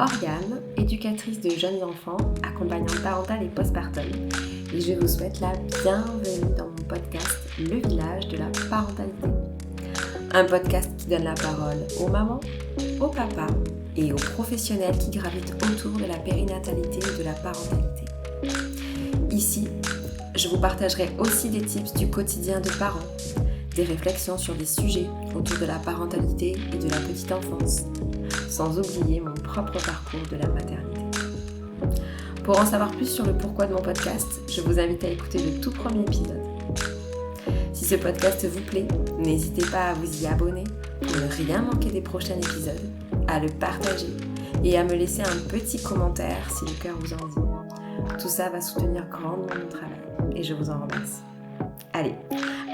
Oriane, éducatrice de jeunes enfants, accompagnante parentale et postpartum, et je vous souhaite la bienvenue dans mon podcast Le Village de la Parentalité. Un podcast qui donne la parole aux mamans, aux papas et aux professionnels qui gravitent autour de la périnatalité et de la parentalité. Ici, je vous partagerai aussi des tips du quotidien de parents, des réflexions sur des sujets autour de la parentalité et de la petite enfance, sans oublier mon propre parcours de la maternité. Pour en savoir plus sur le pourquoi de mon podcast, je vous invite à écouter le tout premier épisode. Si ce podcast vous plaît, n'hésitez pas à vous y abonner pour ne rien manquer des prochains épisodes, à le partager et à me laisser un petit commentaire si le cœur vous en dit. Tout ça va soutenir grandement mon travail et je vous en remercie. Allez,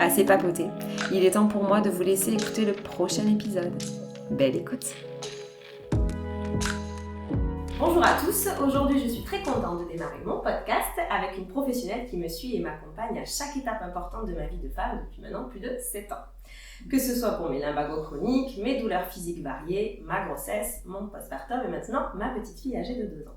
assez papoté, il est temps pour moi de vous laisser écouter le prochain épisode. Belle écoute! Bonjour à tous, aujourd'hui je suis très contente de démarrer mon podcast avec une professionnelle qui me suit et m'accompagne à chaque étape importante de ma vie de femme depuis maintenant plus de 7 ans. Que ce soit pour mes lumbagos chroniques, mes douleurs physiques variées, ma grossesse, mon postpartum et maintenant ma petite fille âgée de 2 ans.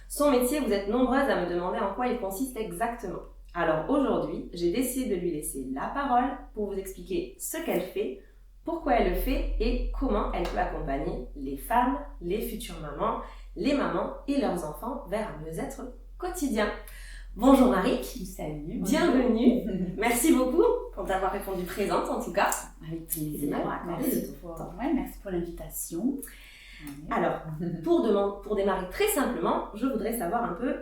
Son métier, vous êtes nombreuses à me demander en quoi il consiste exactement. Alors aujourd'hui, j'ai décidé de lui laisser la parole pour vous expliquer ce qu'elle fait, pourquoi elle le fait et comment elle peut accompagner les femmes, les futures mamans, les mamans et leurs enfants vers un mieux-être quotidien. Bonjour Marik. Salut. Bienvenue. Merci beaucoup pour t'avoir répondu présente en tout cas. Avec plaisir. Merci pour l'invitation. Alors, pour démarrer très simplement, je voudrais savoir un peu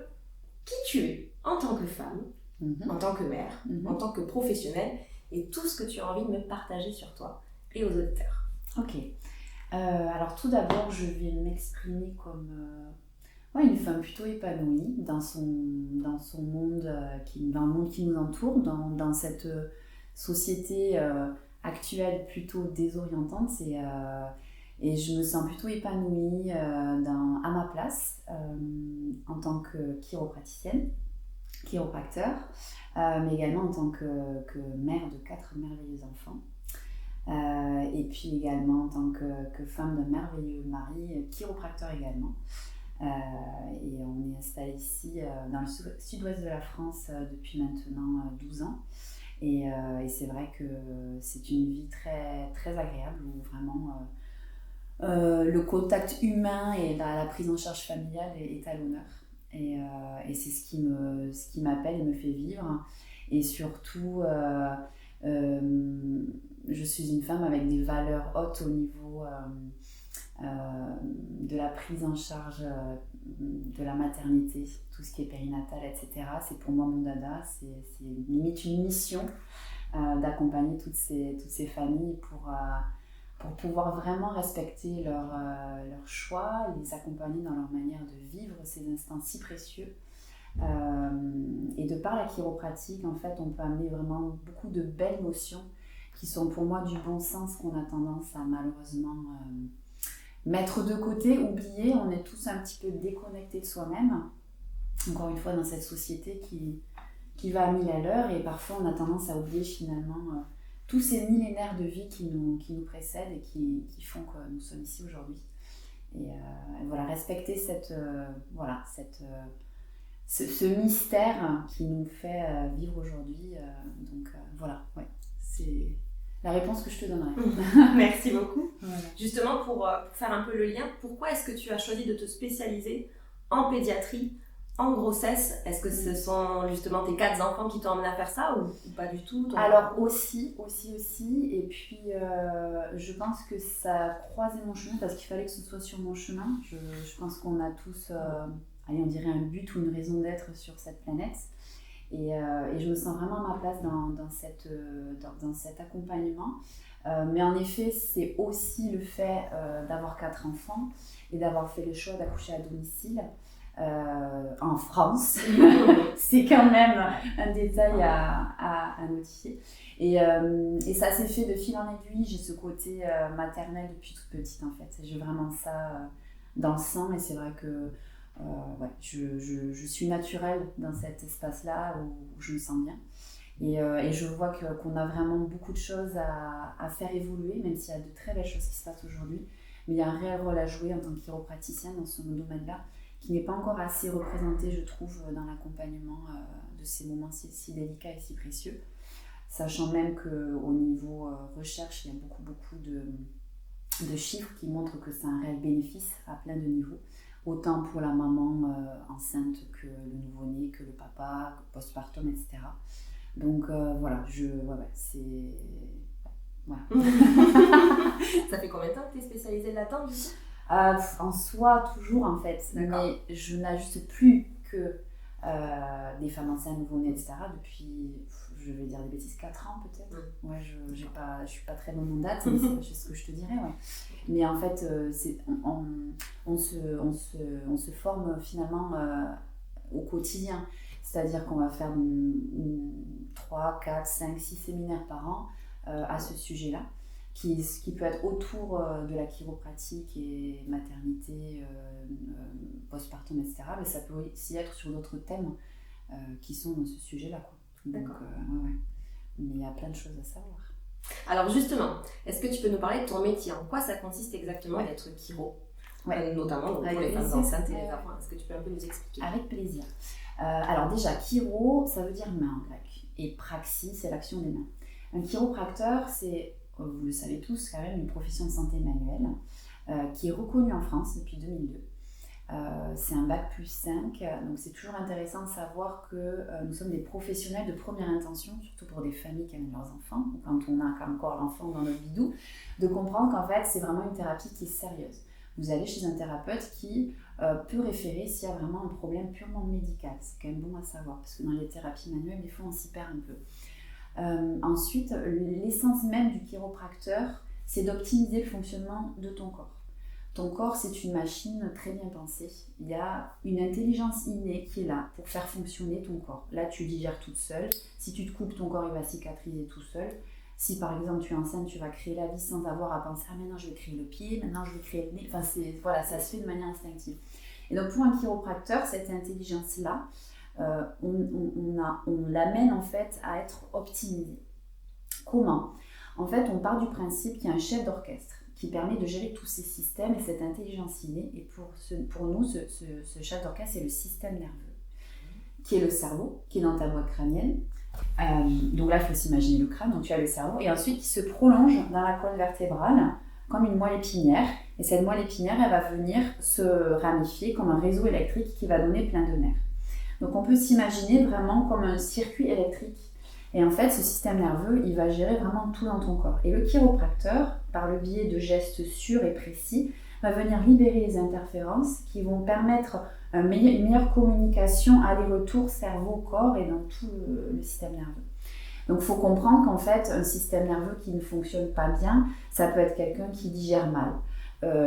qui tu es en tant que femme, en tant que mère, en tant que professionnelle et tout ce que tu as envie de me partager sur toi et aux auditeurs. Ok. Alors tout d'abord, je vais m'exprimer comme une femme plutôt épanouie dans son monde, dans le monde qui nous entoure, dans cette société actuelle plutôt désorientante. Et je me sens plutôt épanouie à ma place en tant que chiropracteur, mais également en tant que mère de 4 merveilleux enfants. Et puis également en tant que femme d'un merveilleux mari, chiropracteur également. Et on est installé ici dans le sud-ouest de la France depuis maintenant 12 ans. Et c'est vrai que c'est une vie très, très agréable où vraiment le contact humain et la prise en charge familiale est à l'honneur. Et c'est ce qui m'appelle et me fait vivre. Et surtout, je suis une femme avec des valeurs hautes au niveau de la prise en charge de la maternité, tout ce qui est périnatal, etc. C'est pour moi mon dada, c'est limite une mission d'accompagner toutes ces familles pour pouvoir vraiment respecter leur choix, les accompagner dans leur manière de vivre ces instants si précieux. Et de par la chiropratique, en fait, on peut amener vraiment beaucoup de belles notions qui sont pour moi du bon sens qu'on a tendance à malheureusement mettre de côté, oublier. On est tous un petit peu déconnectés de soi-même, encore une fois dans cette société qui va à 1000 à l'heure, et parfois on a tendance à oublier finalement tous ces millénaires de vie qui nous précèdent et qui font que nous sommes ici aujourd'hui. Et voilà, respecter ce mystère qui nous fait vivre aujourd'hui. Ouais, c'est la réponse que je te donnerai. Merci beaucoup. Voilà. Justement, pour faire un peu le lien, pourquoi est-ce que tu as choisi de te spécialiser en pédiatrie, en grossesse? Est-ce que ce sont justement tes 4 enfants qui t'ont amené à faire ça ou pas du tout? Alors aussi. Et puis, je pense que ça a croisé mon chemin parce qu'il fallait que ce soit sur mon chemin. Je pense qu'on a tous, on dirait un but ou une raison d'être sur cette planète. Et je me sens vraiment à ma place dans cet accompagnement. Mais en effet, c'est aussi le fait d'avoir 4 enfants et d'avoir fait le choix d'accoucher à domicile en France. C'est quand même un détail à notifier. Et ça s'est fait de fil en aiguille. J'ai ce côté maternel depuis toute petite en fait. J'ai vraiment ça dans le sang et c'est vrai que je suis naturelle dans cet espace-là où je me sens bien. Et je vois qu'on a vraiment beaucoup de choses à faire évoluer, même s'il y a de très belles choses qui se passent aujourd'hui. Mais il y a un réel rôle à jouer en tant que chiropraticien dans ce domaine-là, qui n'est pas encore assez représenté, je trouve, dans l'accompagnement de ces moments si délicats et si précieux. Sachant même qu'au niveau recherche, il y a beaucoup de chiffres qui montrent que c'est un réel bénéfice à plein de niveaux. Autant pour la maman enceinte que le nouveau-né, que le papa, postpartum, etc. Donc voilà, c'est... Voilà. Ça fait combien de temps que tu es spécialisée là-dedans du coup ? En soi, toujours en fait. D'accord. Mais je n'ajuste plus que des femmes enceintes, nouveau-nés, etc. depuis, je vais dire des bêtises, 4 ans peut-être. Ouais, je suis pas très bonne en date, mais c'est ce que je te dirais. Ouais. Mais en fait, on se forme finalement au quotidien. C'est-à-dire qu'on va faire 3, 4, 5, 6 séminaires par an à ce sujet-là, qui peut être autour de la chiropratique et maternité, postpartum, etc. Mais ça peut aussi être sur d'autres thèmes qui sont dans ce sujet-là, quoi. D'accord. Donc, ouais. Mais il y a plein de choses à savoir. Alors justement, est-ce que tu peux nous parler de ton métier ? En quoi ça consiste exactement d'être chiro ? Notamment donc, pour les femmes enceintes et les enfants. Est-ce que tu peux un peu nous expliquer ? Avec plaisir. Alors déjà, chiro, ça veut dire main en grec. Et praxis, c'est l'action des mains. Un chiropracteur, c'est, vous le savez tous, quand même une profession de santé manuelle qui est reconnue en France depuis 2002. C'est un bac plus 5, donc c'est toujours intéressant de savoir que nous sommes des professionnels de première intention, surtout pour des familles qui amènent leurs enfants, ou quand on a encore l'enfant dans notre bidou, de comprendre qu'en fait c'est vraiment une thérapie qui est sérieuse. Vous allez chez un thérapeute qui peut référer s'il y a vraiment un problème purement médical. C'est quand même bon à savoir, parce que dans les thérapies manuelles, des fois on s'y perd un peu. Ensuite, l'essence même du chiropracteur, c'est d'optimiser le fonctionnement de ton corps. Ton corps, c'est une machine très bien pensée. Il y a une intelligence innée qui est là pour faire fonctionner ton corps. Là, tu digères toute seule. Si tu te coupes, ton corps il va cicatriser tout seul. Si par exemple tu es enceinte, tu vas créer la vie sans avoir à penser « Ah, maintenant je vais créer le pied, maintenant je vais créer le nez ». Enfin, voilà, ça se fait de manière instinctive. Et donc pour un chiropracteur, cette intelligence-là, on l'amène en fait à être optimisée. Comment ? En fait, on part du principe qu'il y a un chef d'orchestre qui permet de gérer tous ces systèmes et cette intelligence innée. Et pour nous, ce chef d'orchestre, c'est le système nerveux, qui est le cerveau, qui est dans ta boîte crânienne. Donc là, il faut s'imaginer le crâne, donc tu as le cerveau, et ensuite il se prolonge dans la colonne vertébrale comme une moelle épinière. Et cette moelle épinière, elle va venir se ramifier comme un réseau électrique qui va donner plein de nerfs. Donc on peut s'imaginer vraiment comme un circuit électrique. Et en fait, ce système nerveux, il va gérer vraiment tout dans ton corps. Et le chiropracteur, par le biais de gestes sûrs et précis, va venir libérer les interférences qui vont permettre une meilleure communication, aller-retour, cerveau-corps et dans tout le système nerveux. Donc il faut comprendre qu'en fait, un système nerveux qui ne fonctionne pas bien, ça peut être quelqu'un qui digère mal,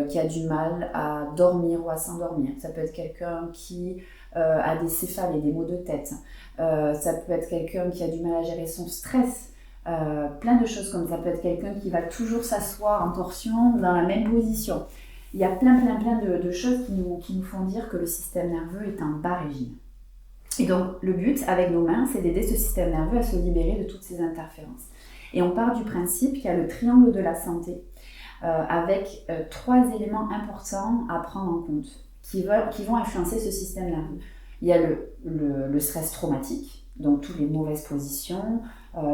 qui a du mal à dormir ou à s'endormir. Ça peut être quelqu'un qui a des céphalées, des maux de tête. Ça peut être quelqu'un qui a du mal à gérer son stress. Plein de choses comme ça. Ça peut être quelqu'un qui va toujours s'asseoir en torsion dans la même position. Il y a plein de choses qui nous font dire que le système nerveux est en bas régime. Et donc le but avec nos mains, c'est d'aider ce système nerveux à se libérer de toutes ces interférences. Et on part du principe qu'il y a le triangle de la santé avec 3 éléments importants à prendre en compte qui vont influencer ce système nerveux. Il y a le stress traumatique, donc toutes les mauvaises positions,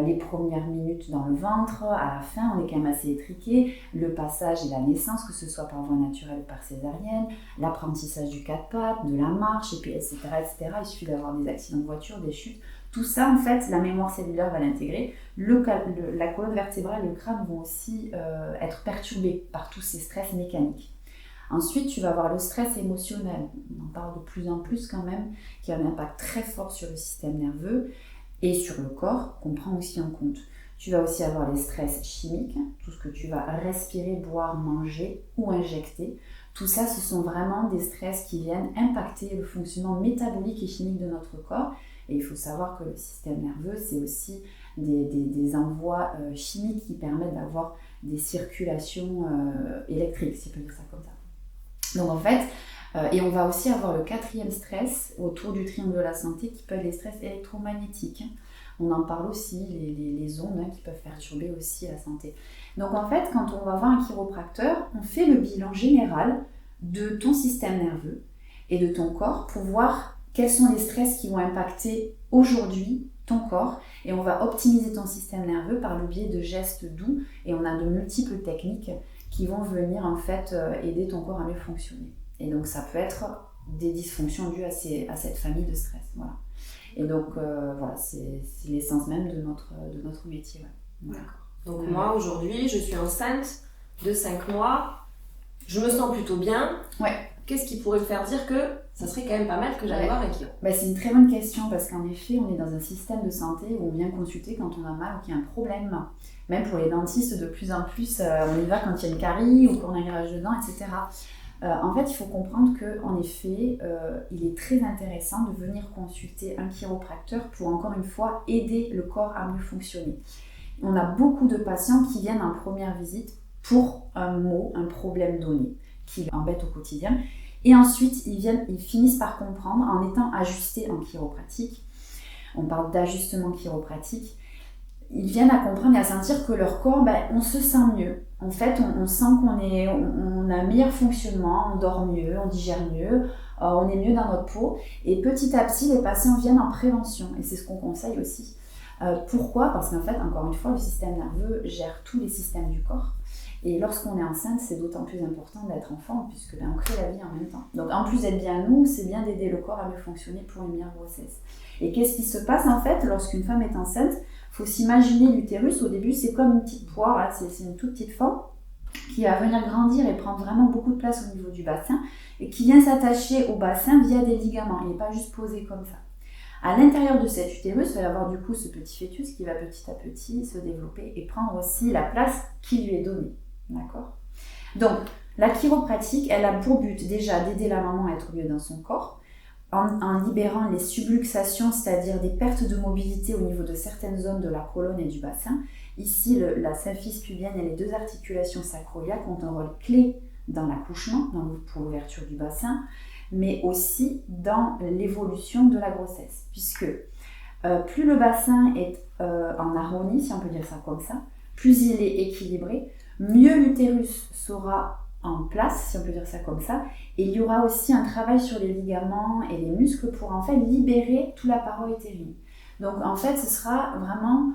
les premières minutes dans le ventre, à la fin on est quand même assez étriqué, le passage et la naissance, que ce soit par voie naturelle ou par césarienne, l'apprentissage du 4 pattes, de la marche, et puis etc. Il suffit d'avoir des accidents de voiture, des chutes. Tout ça, en fait, la mémoire cellulaire va l'intégrer. La colonne vertébrale et le crâne vont aussi être perturbés par tous ces stress mécaniques. Ensuite, tu vas avoir le stress émotionnel. On en parle de plus en plus quand même, qui a un impact très fort sur le système nerveux et sur le corps, qu'on prend aussi en compte. Tu vas aussi avoir les stress chimiques, tout ce que tu vas respirer, boire, manger ou injecter. Tout ça, ce sont vraiment des stress qui viennent impacter le fonctionnement métabolique et chimique de notre corps. Et il faut savoir que le système nerveux, c'est aussi des envois chimiques qui permettent d'avoir des circulations électriques, si on peut dire ça comme ça. Donc en fait, et on va aussi avoir le 4e stress autour du triangle de la santé qui peut être les stress électromagnétiques. On en parle aussi, les ondes qui peuvent perturber aussi la santé. Donc en fait, quand on va voir un chiropracteur, on fait le bilan général de ton système nerveux et de ton corps pour voir quels sont les stress qui vont impacter aujourd'hui ton corps, et on va optimiser ton système nerveux par le biais de gestes doux, et on a de multiples techniques qui vont venir en fait aider ton corps à mieux fonctionner. Et donc ça peut être des dysfonctions dues à cette famille de stress. Voilà. Et donc voilà, c'est l'essence même de notre métier. Ouais. D'accord. Donc moi aujourd'hui, je suis enceinte de 5 mois, je me sens plutôt bien. Ouais. Qu'est-ce qui pourrait me faire dire que ça serait quand même pas mal que j'aille voir un chiro? C'est une très bonne question, parce qu'en effet, on est dans un système de santé où on vient consulter quand on a mal ou qu'il y a un problème. Même pour les dentistes, de plus en plus, on y va quand il y a une carie ou qu'on a un grillage de dents, etc. En fait, il faut comprendre qu'en effet, il est très intéressant de venir consulter un chiropracteur pour, encore une fois, aider le corps à mieux fonctionner. On a beaucoup de patients qui viennent en première visite pour un problème donné, qui l'embête au quotidien. Et ensuite, ils finissent par comprendre en étant ajustés en chiropratique. On parle d'ajustement chiropratique. Ils viennent à comprendre et à sentir que leur corps, on se sent mieux. En fait, on sent on a un meilleur fonctionnement, on dort mieux, on digère mieux, on est mieux dans notre peau. Et petit à petit, les patients viennent en prévention. Et c'est ce qu'on conseille aussi. Pourquoi ? Parce qu'en fait, encore une fois, le système nerveux gère tous les systèmes du corps. Et lorsqu'on est enceinte, c'est d'autant plus important d'être enfant, puisque on crée la vie en même temps. Donc en plus d'être bien nous, c'est bien d'aider le corps à mieux fonctionner pour une meilleure grossesse. Et qu'est-ce qui se passe en fait lorsqu'une femme est enceinte ? Il faut s'imaginer l'utérus, au début c'est comme une petite poire, là, c'est une toute petite forme qui va venir grandir et prendre vraiment beaucoup de place au niveau du bassin, et qui vient s'attacher au bassin via des ligaments, il n'est pas juste posé comme ça. À l'intérieur de cet utérus, il va y avoir du coup ce petit fœtus qui va petit à petit se développer et prendre aussi la place qui lui est donnée. D'accord ? Donc, la chiropratique, elle a pour but déjà d'aider la maman à être mieux dans son corps, en libérant les subluxations, c'est-à-dire des pertes de mobilité au niveau de certaines zones de la colonne et du bassin. Ici, la symphyse pubienne et les deux articulations sacroiliaques ont un rôle clé dans l'accouchement, pour l'ouverture du bassin, mais aussi dans l'évolution de la grossesse, puisque plus le bassin est en harmonie, si on peut dire ça comme ça, plus il est équilibré, mieux l'utérus sera en place, si on peut dire ça comme ça, et il y aura aussi un travail sur les ligaments et les muscles pour en fait libérer toute la paroi utérine. Donc en fait, ce sera vraiment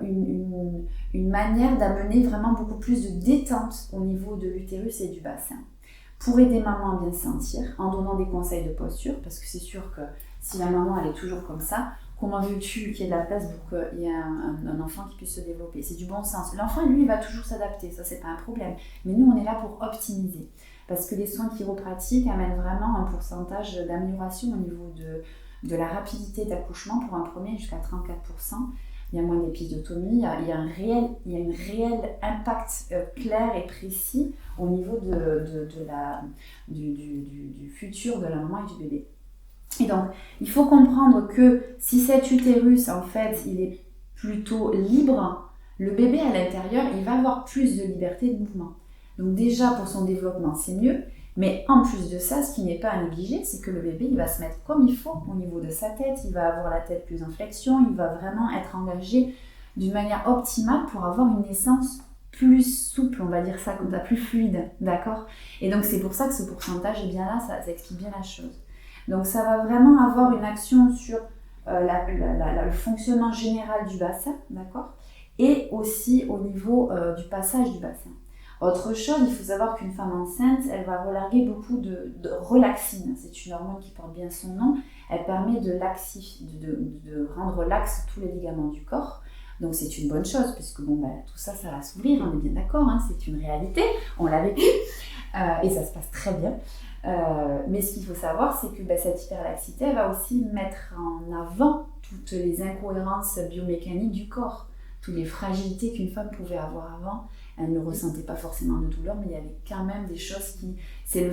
une manière d'amener vraiment beaucoup plus de détente au niveau de l'utérus et du bassin, pour aider maman à bien se sentir, en donnant des conseils de posture, parce que c'est sûr que si la maman elle est toujours comme ça, comment veux-tu qu'il y ait de la place pour qu'il y ait un enfant qui puisse se développer ? C'est du bon sens. L'enfant, lui, il va toujours s'adapter, ça c'est pas un problème. Mais nous, on est là pour optimiser, parce que les soins chiropratiques amènent vraiment un pourcentage d'amélioration au niveau de la rapidité d'accouchement pour un premier jusqu'à 34%. Il y a moins d'épisiotomie, il y a un réel impact clair et précis au niveau du futur de la maman et du bébé. Et donc, il faut comprendre que si cet utérus, en fait, il est plutôt libre, le bébé à l'intérieur, il va avoir plus de liberté de mouvement. Donc déjà, pour son développement, c'est mieux. Mais en plus de ça, ce qui n'est pas à négliger, c'est que le bébé, il va se mettre comme il faut au niveau de sa tête. Il va avoir la tête plus en flexion, il va vraiment être engagé d'une manière optimale pour avoir une naissance plus souple, on va dire ça comme ça, plus fluide, d'accord ? Et donc, c'est pour ça que ce pourcentage est bien là, ça explique bien la chose. Donc ça va vraiment avoir une action sur le fonctionnement général du bassin, d'accord ? Et aussi au niveau du passage du bassin. Autre chose, il faut savoir qu'une femme enceinte, elle va relarguer beaucoup de relaxine. C'est une hormone qui porte bien son nom. Elle permet de rendre laxe tous les ligaments du corps. Donc c'est une bonne chose, puisque tout ça, ça va s'ouvrir, on est bien d'accord, hein, c'est une réalité, on l'a vécu, et ça se passe très bien. Mais ce qu'il faut savoir, c'est que cette hyperlaxité, elle va aussi mettre en avant toutes les incohérences biomécaniques du corps, toutes les fragilités qu'une femme pouvait avoir avant. Elle ne ressentait pas forcément de douleur, mais il y avait quand même des choses qui... C'est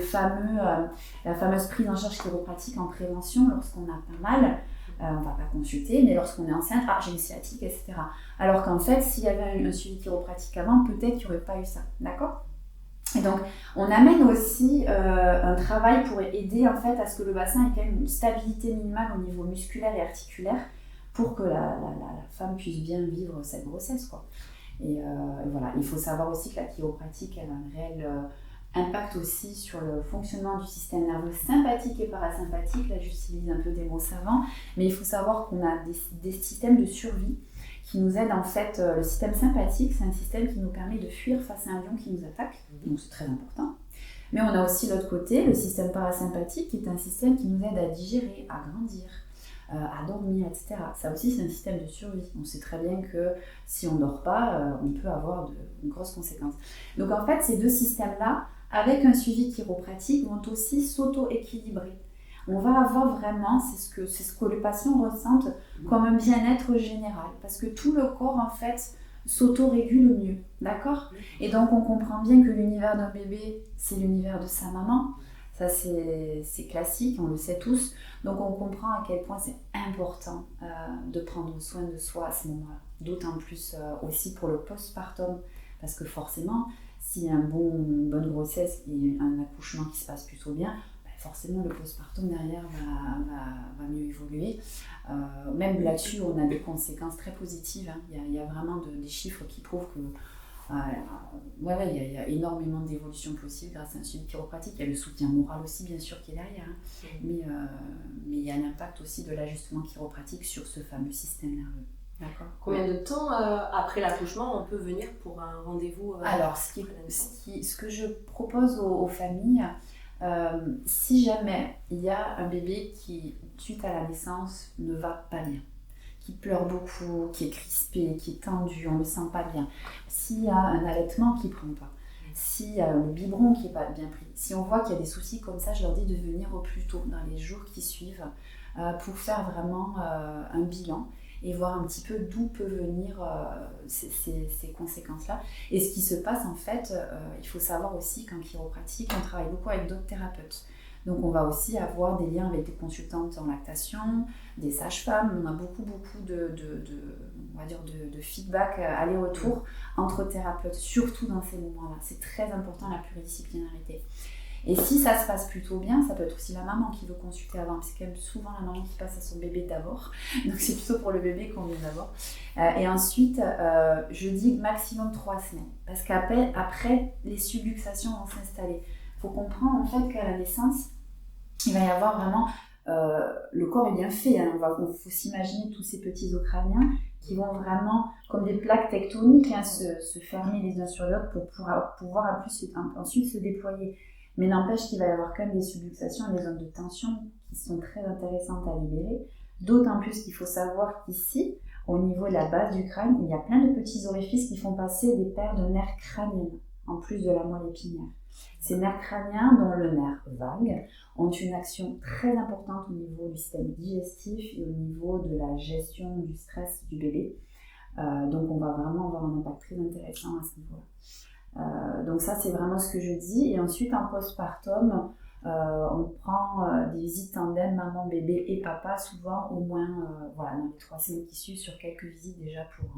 la fameuse prise en charge chiropratique en prévention lorsqu'on a pas mal. On ne va pas consulter, mais lorsqu'on est enceinte, j'ai une sciatique, etc. Alors qu'en fait, s'il y avait un suivi chiropratique avant, peut-être qu'il n'y aurait pas eu ça, d'accord ? Et donc, on amène aussi un travail pour aider en fait à ce que le bassin ait quand même une stabilité minimale au niveau musculaire et articulaire, pour que la femme puisse bien vivre cette grossesse, quoi. Et voilà, il faut savoir aussi que la chiropratique elle a un réel impact aussi sur le fonctionnement du système nerveux sympathique et parasympathique. Là, j'utilise un peu des mots savants, mais il faut savoir qu'on a des systèmes de survie qui nous aident en fait. Le système sympathique, c'est un système qui nous permet de fuir face à un lion qui nous attaque, donc c'est très important. Mais on a aussi l'autre côté, le système parasympathique, qui est un système qui nous aide à digérer, à grandir, à dormir, etc. Ça aussi, c'est un système de survie. On sait très bien que si on ne dort pas, on peut avoir de grosses conséquences. Donc en fait, ces deux systèmes-là, avec un suivi chiropratique, vont aussi s'auto-équilibrer. On va avoir vraiment, c'est ce que le patient ressente comme un bien-être général. Parce que tout le corps, en fait, s'auto-régule mieux, d'accord ? Et donc on comprend bien que l'univers d'un bébé, c'est l'univers de sa maman. Ça c'est classique, on le sait tous. Donc on comprend à quel point c'est important de prendre soin de soi à ce moment-là. D'autant plus aussi pour le postpartum. Parce que forcément, s'il y a une bonne grossesse et un accouchement qui se passe plutôt bien, forcément le postpartum derrière va mieux évoluer. Même là-dessus, on a des conséquences très positives. Hein. Il y a vraiment des chiffres qui prouvent que il y a énormément d'évolutions possibles grâce à un suivi chiropratique. Il y a le soutien moral aussi, bien sûr, qui est derrière. Hein. Mais il y a un impact aussi de l'ajustement chiropratique sur ce fameux système nerveux. D'accord. Combien de temps après l'accouchement on peut venir pour un rendez-vous Alors, ce que je propose aux familles, si jamais il y a un bébé qui, suite à la naissance, ne va pas bien, qui pleure beaucoup, qui est crispé, qui est tendu, on ne le sent pas bien, s'il y a un allaitement qui ne prend pas, s'il y a le biberon qui n'est pas bien pris, si on voit qu'il y a des soucis comme ça, je leur dis de venir au plus tôt, dans les jours qui suivent, pour faire vraiment un bilan et voir un petit peu d'où peuvent venir ces conséquences-là. Et ce qui se passe en fait, il faut savoir aussi qu'en chiropratique, on travaille beaucoup avec d'autres thérapeutes. Donc on va aussi avoir des liens avec des consultantes en lactation, des sages-femmes. On a beaucoup de feedback aller-retour entre thérapeutes, surtout dans ces moments-là. C'est très important la pluridisciplinarité. Et si ça se passe plutôt bien, ça peut être aussi la maman qui veut consulter avant, parce que c'est quand même souvent la maman qui passe à son bébé d'abord. Donc c'est plutôt pour le bébé qu'on vient d'abord. Et ensuite, je dis maximum 3 semaines. Parce qu'après, les subluxations vont s'installer. Il faut comprendre en fait qu'à la naissance, il va y avoir vraiment... le corps est bien fait. Hein. Il faut s'imaginer tous ces petits os crâniens qui vont vraiment, comme des plaques tectoniques, hein, se fermer les uns sur les autres pour pouvoir ensuite se déployer. Mais n'empêche qu'il va y avoir quand même des subluxations et des zones de tension qui sont très intéressantes à libérer. D'autant plus qu'il faut savoir qu'ici, au niveau de la base du crâne, il y a plein de petits orifices qui font passer des paires de nerfs crâniens, en plus de la moelle épinière. Ces nerfs crâniens, dont le nerf vague, ont une action très importante au niveau du système digestif et au niveau de la gestion du stress du bébé. Donc on va vraiment avoir un impact très intéressant à ce niveau-là. Donc ça c'est vraiment ce que je dis. Et ensuite en postpartum, on prend des visites tandem maman, bébé et papa, souvent au moins dans les 3 semaines qui suivent, sur quelques visites déjà pour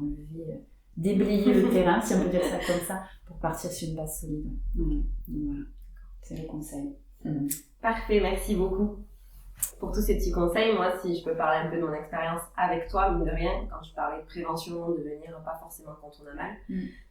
déblayer le terrain, si on peut dire ça comme ça, pour partir sur une base solide. Donc voilà, c'est le conseil. Parfait, merci beaucoup pour tous ces petits conseils. Moi, si je peux parler un peu de mon expérience avec toi, mine de rien, quand je parlais de prévention, de venir pas forcément quand on a mal,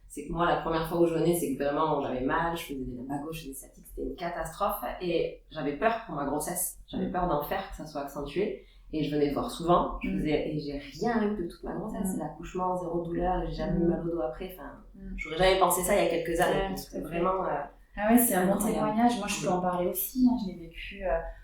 c'est que moi, la première fois où je venais, c'est que vraiment j'avais mal, je faisais des ma gauche, je faisais des sciatiques, c'était une catastrophe et j'avais peur pour ma grossesse. J'avais peur d'en faire, que ça soit accentué. Et je venais voir souvent, et j'ai rien eu de toute ma grossesse. L'accouchement, 0 douleur, j'ai jamais eu mal au dos après. Enfin, j'aurais jamais pensé ça il y a quelques années. C'était vraiment... Ah ouais, c'est un bon témoignage. Moi, je peux en parler aussi. Hein. Je l'ai vécu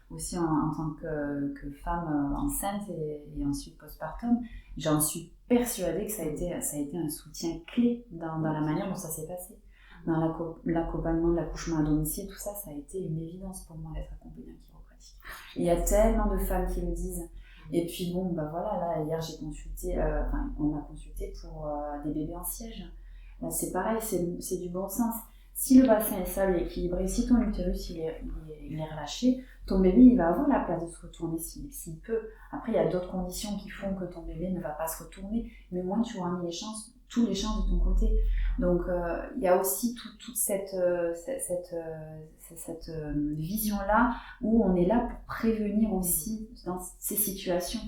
aussi en tant que femme enceinte et ensuite postpartum. J'en suis persuadée que ça a été un soutien clé dans la manière dont ça s'est passé. Dans l'accompagnement de l'accouchement à domicile, tout ça, ça a été une évidence pour moi d'être accompagnée en chiropratique. Et il y a tellement de femmes qui le disent. Et puis bon, là, hier j'ai consulté, on m'a consulté pour des bébés en siège. Là, c'est pareil, c'est du bon sens. Si le bassin est stable et équilibré, si ton utérus il est relâché, ton bébé il va avoir la place de se retourner s'il peut. Après, il y a d'autres conditions qui font que ton bébé ne va pas se retourner, mais moins tu auras mis tous les chances de ton côté. Donc, il y a aussi toute cette vision-là où on est là pour prévenir aussi dans ces situations.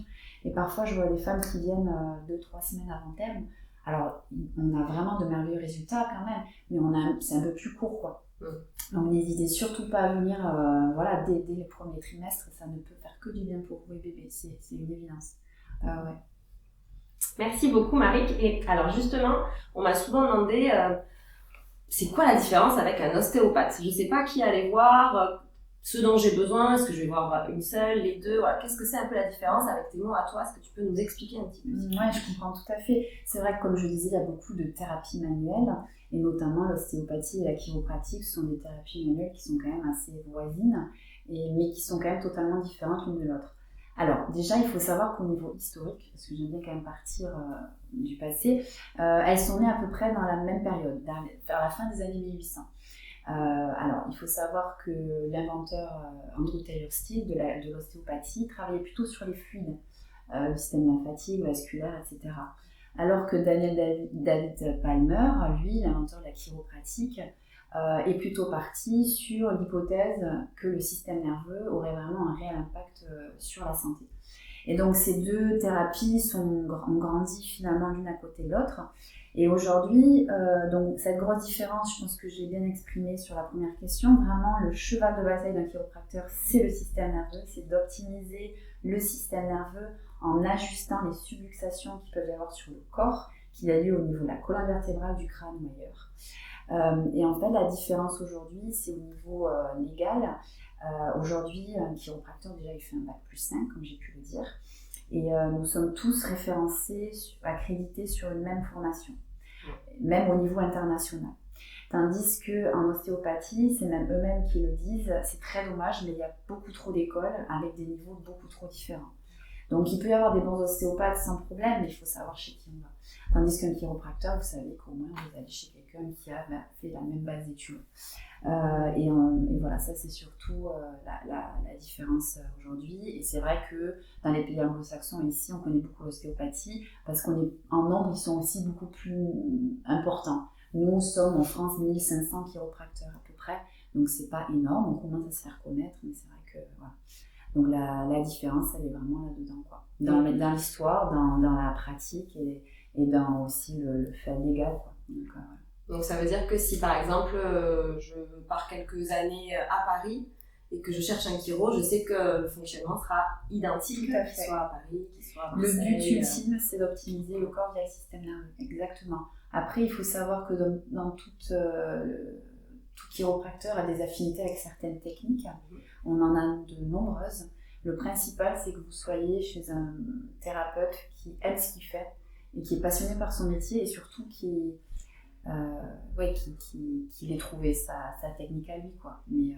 Et parfois, je vois des femmes qui viennent 2-3 semaines avant terme. Alors, on a vraiment de merveilleux résultats quand même, mais c'est un peu plus court, quoi. Donc, n'hésitez surtout pas à venir dès les premiers trimestres. Ça ne peut faire que du bien pour vous et bébé, c'est une évidence. Ouais. Merci beaucoup, Marie. Et alors, justement, on m'a souvent demandé c'est quoi la différence avec un ostéopathe? Je ne sais pas qui aller voir, ce dont j'ai besoin, est-ce que je vais voir une seule, les deux, voilà. Qu'est-ce que c'est un peu la différence avec tes mots à toi? Est-ce que tu peux nous expliquer un petit peu? Oui, je comprends tout à fait. C'est vrai que comme je disais, il y a beaucoup de thérapies manuelles, et notamment l'ostéopathie et la chiropratique sont des thérapies manuelles qui sont quand même assez voisines, mais qui sont quand même totalement différentes l'une de l'autre. Alors déjà, il faut savoir qu'au niveau historique, parce que j'aime bien quand même partir du passé, elles sont nées à peu près dans la même période, vers la fin des années 1800. Alors, il faut savoir que l'inventeur Andrew Taylor Still de l'ostéopathie travaillait plutôt sur les fluides, le système lymphatique, vasculaire, etc. Alors que David Palmer, lui, l'inventeur de la chiropratique, est plutôt parti sur l'hypothèse que le système nerveux aurait vraiment un réel impact sur la santé. Et donc ces deux thérapies ont grandi finalement l'une à côté de l'autre. Et aujourd'hui, donc cette grosse différence, je pense que j'ai bien exprimé sur la première question, vraiment le cheval de bataille d'un chiropracteur, c'est le système nerveux, c'est d'optimiser le système nerveux en ajustant les subluxations qui peuvent y avoir sur le corps, qu'il y a lieu au niveau de la colonne vertébrale, du crâne ou ailleurs. Et en fait, la différence aujourd'hui, c'est au niveau légal. Aujourd'hui, un chiropracteur, déjà, il fait un bac+5, comme j'ai pu le dire. Et nous sommes tous référencés, accrédités sur une même formation, même au niveau international. Tandis qu'en ostéopathie, c'est même eux-mêmes qui le disent, c'est très dommage, mais il y a beaucoup trop d'écoles avec des niveaux beaucoup trop différents. Donc il peut y avoir des bons ostéopathes sans problème, mais il faut savoir chez qui on va. Tandis qu'un chiropracteur, vous savez qu'au moins vous allez chez quelqu'un qui a fait la même base d'études. Et voilà, ça c'est surtout la différence aujourd'hui. Et c'est vrai que dans les pays anglo-saxons, ici, on connaît beaucoup l'ostéopathie parce qu'en nombre, ils sont aussi beaucoup plus importants. Nous sommes en France 1500 chiropracteurs à peu près, donc c'est pas énorme, on commence à se faire connaître, mais c'est vrai que voilà. Donc la différence, elle est vraiment là-dedans, quoi. Dans l'histoire, dans la pratique et dans aussi le fait légal, quoi. Donc ça veut dire que si par exemple je pars quelques années à Paris et que je cherche un chiro, je sais que le fonctionnement sera identique, qu'il soit à Paris, qu'il soit à Marseille. Le but ultime, c'est d'optimiser le corps via le système nerveux, exactement. Après, il faut savoir que dans tout chiropracteur a des affinités avec certaines techniques. On en a de nombreuses. Le principal, c'est que vous soyez chez un thérapeute qui aime ce qu'il fait et qui est passionné par son métier et surtout qu'il ait trouvé sa technique à lui, quoi. Mais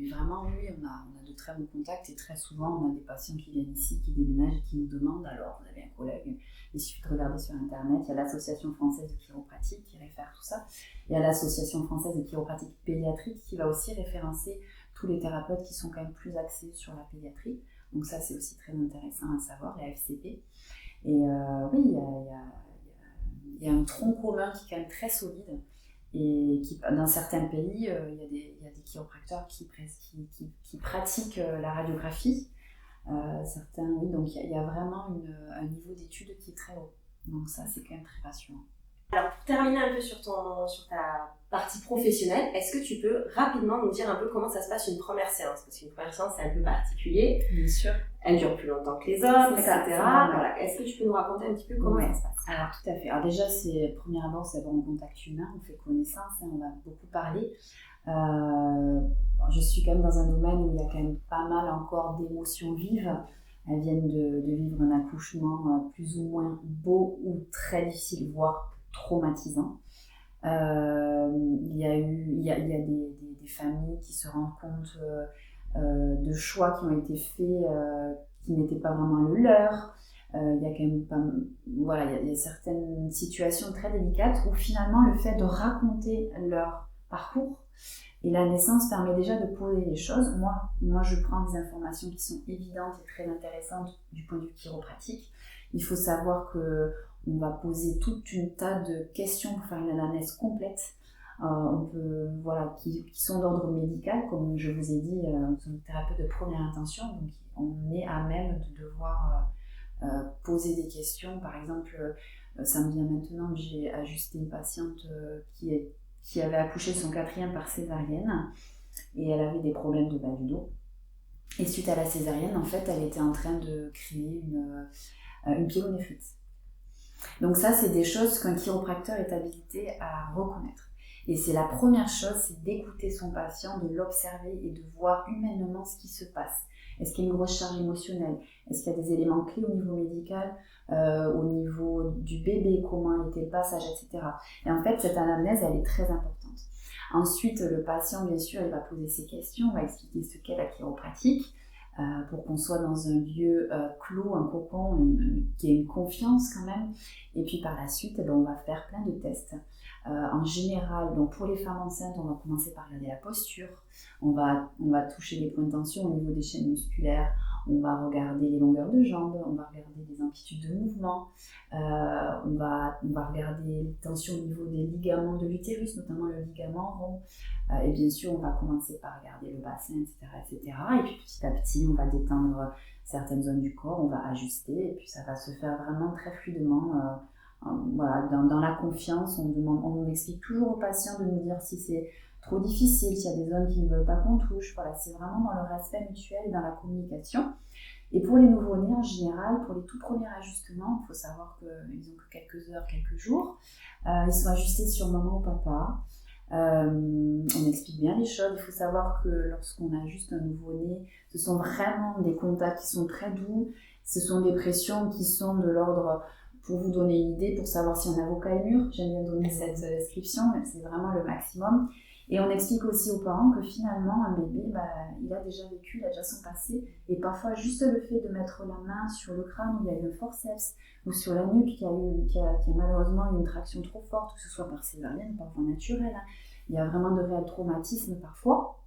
vraiment, oui, on a de très bons contacts et très souvent, on a des patients qui viennent ici, qui déménagent et qui nous demandent, alors, vous avez un collègue, il suffit de regarder sur Internet, il y a l'Association française de chiropratique qui réfère tout ça, il y a l'Association française de chiropratique pédiatrique qui va aussi référencer tous les thérapeutes qui sont quand même plus axés sur la pédiatrie. Donc ça, c'est aussi très intéressant à savoir, la FCP. Et oui, il y a un tronc commun qui est quand même très solide et qui, dans certains pays, il y a des chiropracteurs qui pratiquent la radiographie. Certains, oui, donc il y a vraiment un niveau d'étude qui est très haut. Donc ça, c'est quand même très passionnant. Alors, pour terminer un peu sur ta partie professionnelle, est-ce que tu peux rapidement nous dire un peu comment ça se passe une première séance? Parce qu'une première séance, c'est un peu particulier. Bien sûr. Elle dure plus longtemps que les autres, etc. Voilà. Est-ce que tu peux nous raconter un petit peu comment ça se passe? Alors, tout à fait. Alors déjà, premier abord, c'est avoir un contact humain, on fait connaissance, on a beaucoup parlé. Je suis quand même dans un domaine où il y a quand même pas mal encore d'émotions vives. Elles viennent de vivre un accouchement plus ou moins beau ou très difficile, voire traumatisant. Il y a des familles qui se rendent compte de choix qui ont été faits qui n'étaient pas vraiment le leur. Il y a quand même il y a certaines situations très délicates où finalement le fait de raconter leur parcours et la naissance permet déjà de poser les choses. Moi je prends des informations qui sont évidentes et très intéressantes du point de vue chiropratique. Il faut savoir que on va poser toute une tas de questions pour faire une anamnèse complète. Qui sont d'ordre médical, comme je vous ai dit, nous sommes thérapeutes de première intention, donc on est à même de devoir poser des questions. Par exemple, ça me vient maintenant que j'ai ajusté une patiente qui avait accouché de son 4e par césarienne et elle avait des problèmes de bas du dos. Et suite à la césarienne, en fait, elle était en train de créer une pyélonéphrite. Donc ça, c'est des choses qu'un chiropracteur est habilité à reconnaître. Et c'est la première chose, c'est d'écouter son patient, de l'observer et de voir humainement ce qui se passe. Est-ce qu'il y a une grosse charge émotionnelle? Est-ce qu'il y a des éléments clés au niveau médical, au niveau du bébé, comment était le passage, etc. Et en fait, cette anamnèse, elle est très importante. Ensuite, le patient, bien sûr, il va poser ses questions, va expliquer ce qu'est la chiropratique, pour qu'on soit dans un lieu clos, un cocon, qui ait une confiance quand même. Et puis par la suite, on va faire plein de tests. En général, donc pour les femmes enceintes, on va commencer par regarder la posture. On va toucher les points de tension au niveau des chaînes musculaires. On va regarder les longueurs de jambes, on va regarder les amplitudes de mouvement, on va regarder les tensions au niveau des ligaments de l'utérus, notamment le ligament rond. Et bien sûr, on va commencer par regarder le bassin, etc., etc. Et puis petit à petit, on va détendre certaines zones du corps, on va ajuster, et puis ça va se faire vraiment très fluidement. Voilà, dans la confiance, on explique toujours aux patients de nous dire si c'est trop difficile, s'il y a des zones qu'ils ne veulent pas qu'on touche. Voilà, c'est vraiment dans le respect mutuel et dans la communication. Et pour les nouveau-nés, en général, pour les tout premiers ajustements, il faut savoir qu'ils n'ont que quelques heures, quelques jours. Ils sont ajustés sur maman ou papa. On explique bien les choses. Il faut savoir que lorsqu'on ajuste un nouveau-né, ce sont vraiment des contacts qui sont très doux. Ce sont des pressions qui sont de l'ordre... Pour vous donner une idée, pour savoir si un avocat est mûr, j'aime bien donner cette description, c'est vraiment le maximum. Et on explique aussi aux parents que finalement, un bébé, il a déjà vécu, il a déjà son passé. Et parfois, juste le fait de mettre la main sur le crâne où il y a eu un forceps, ou sur la nuque qui a malheureusement eu une traction trop forte, que ce soit par césarienne ou par voie naturelle, il y a vraiment de réels traumatismes parfois.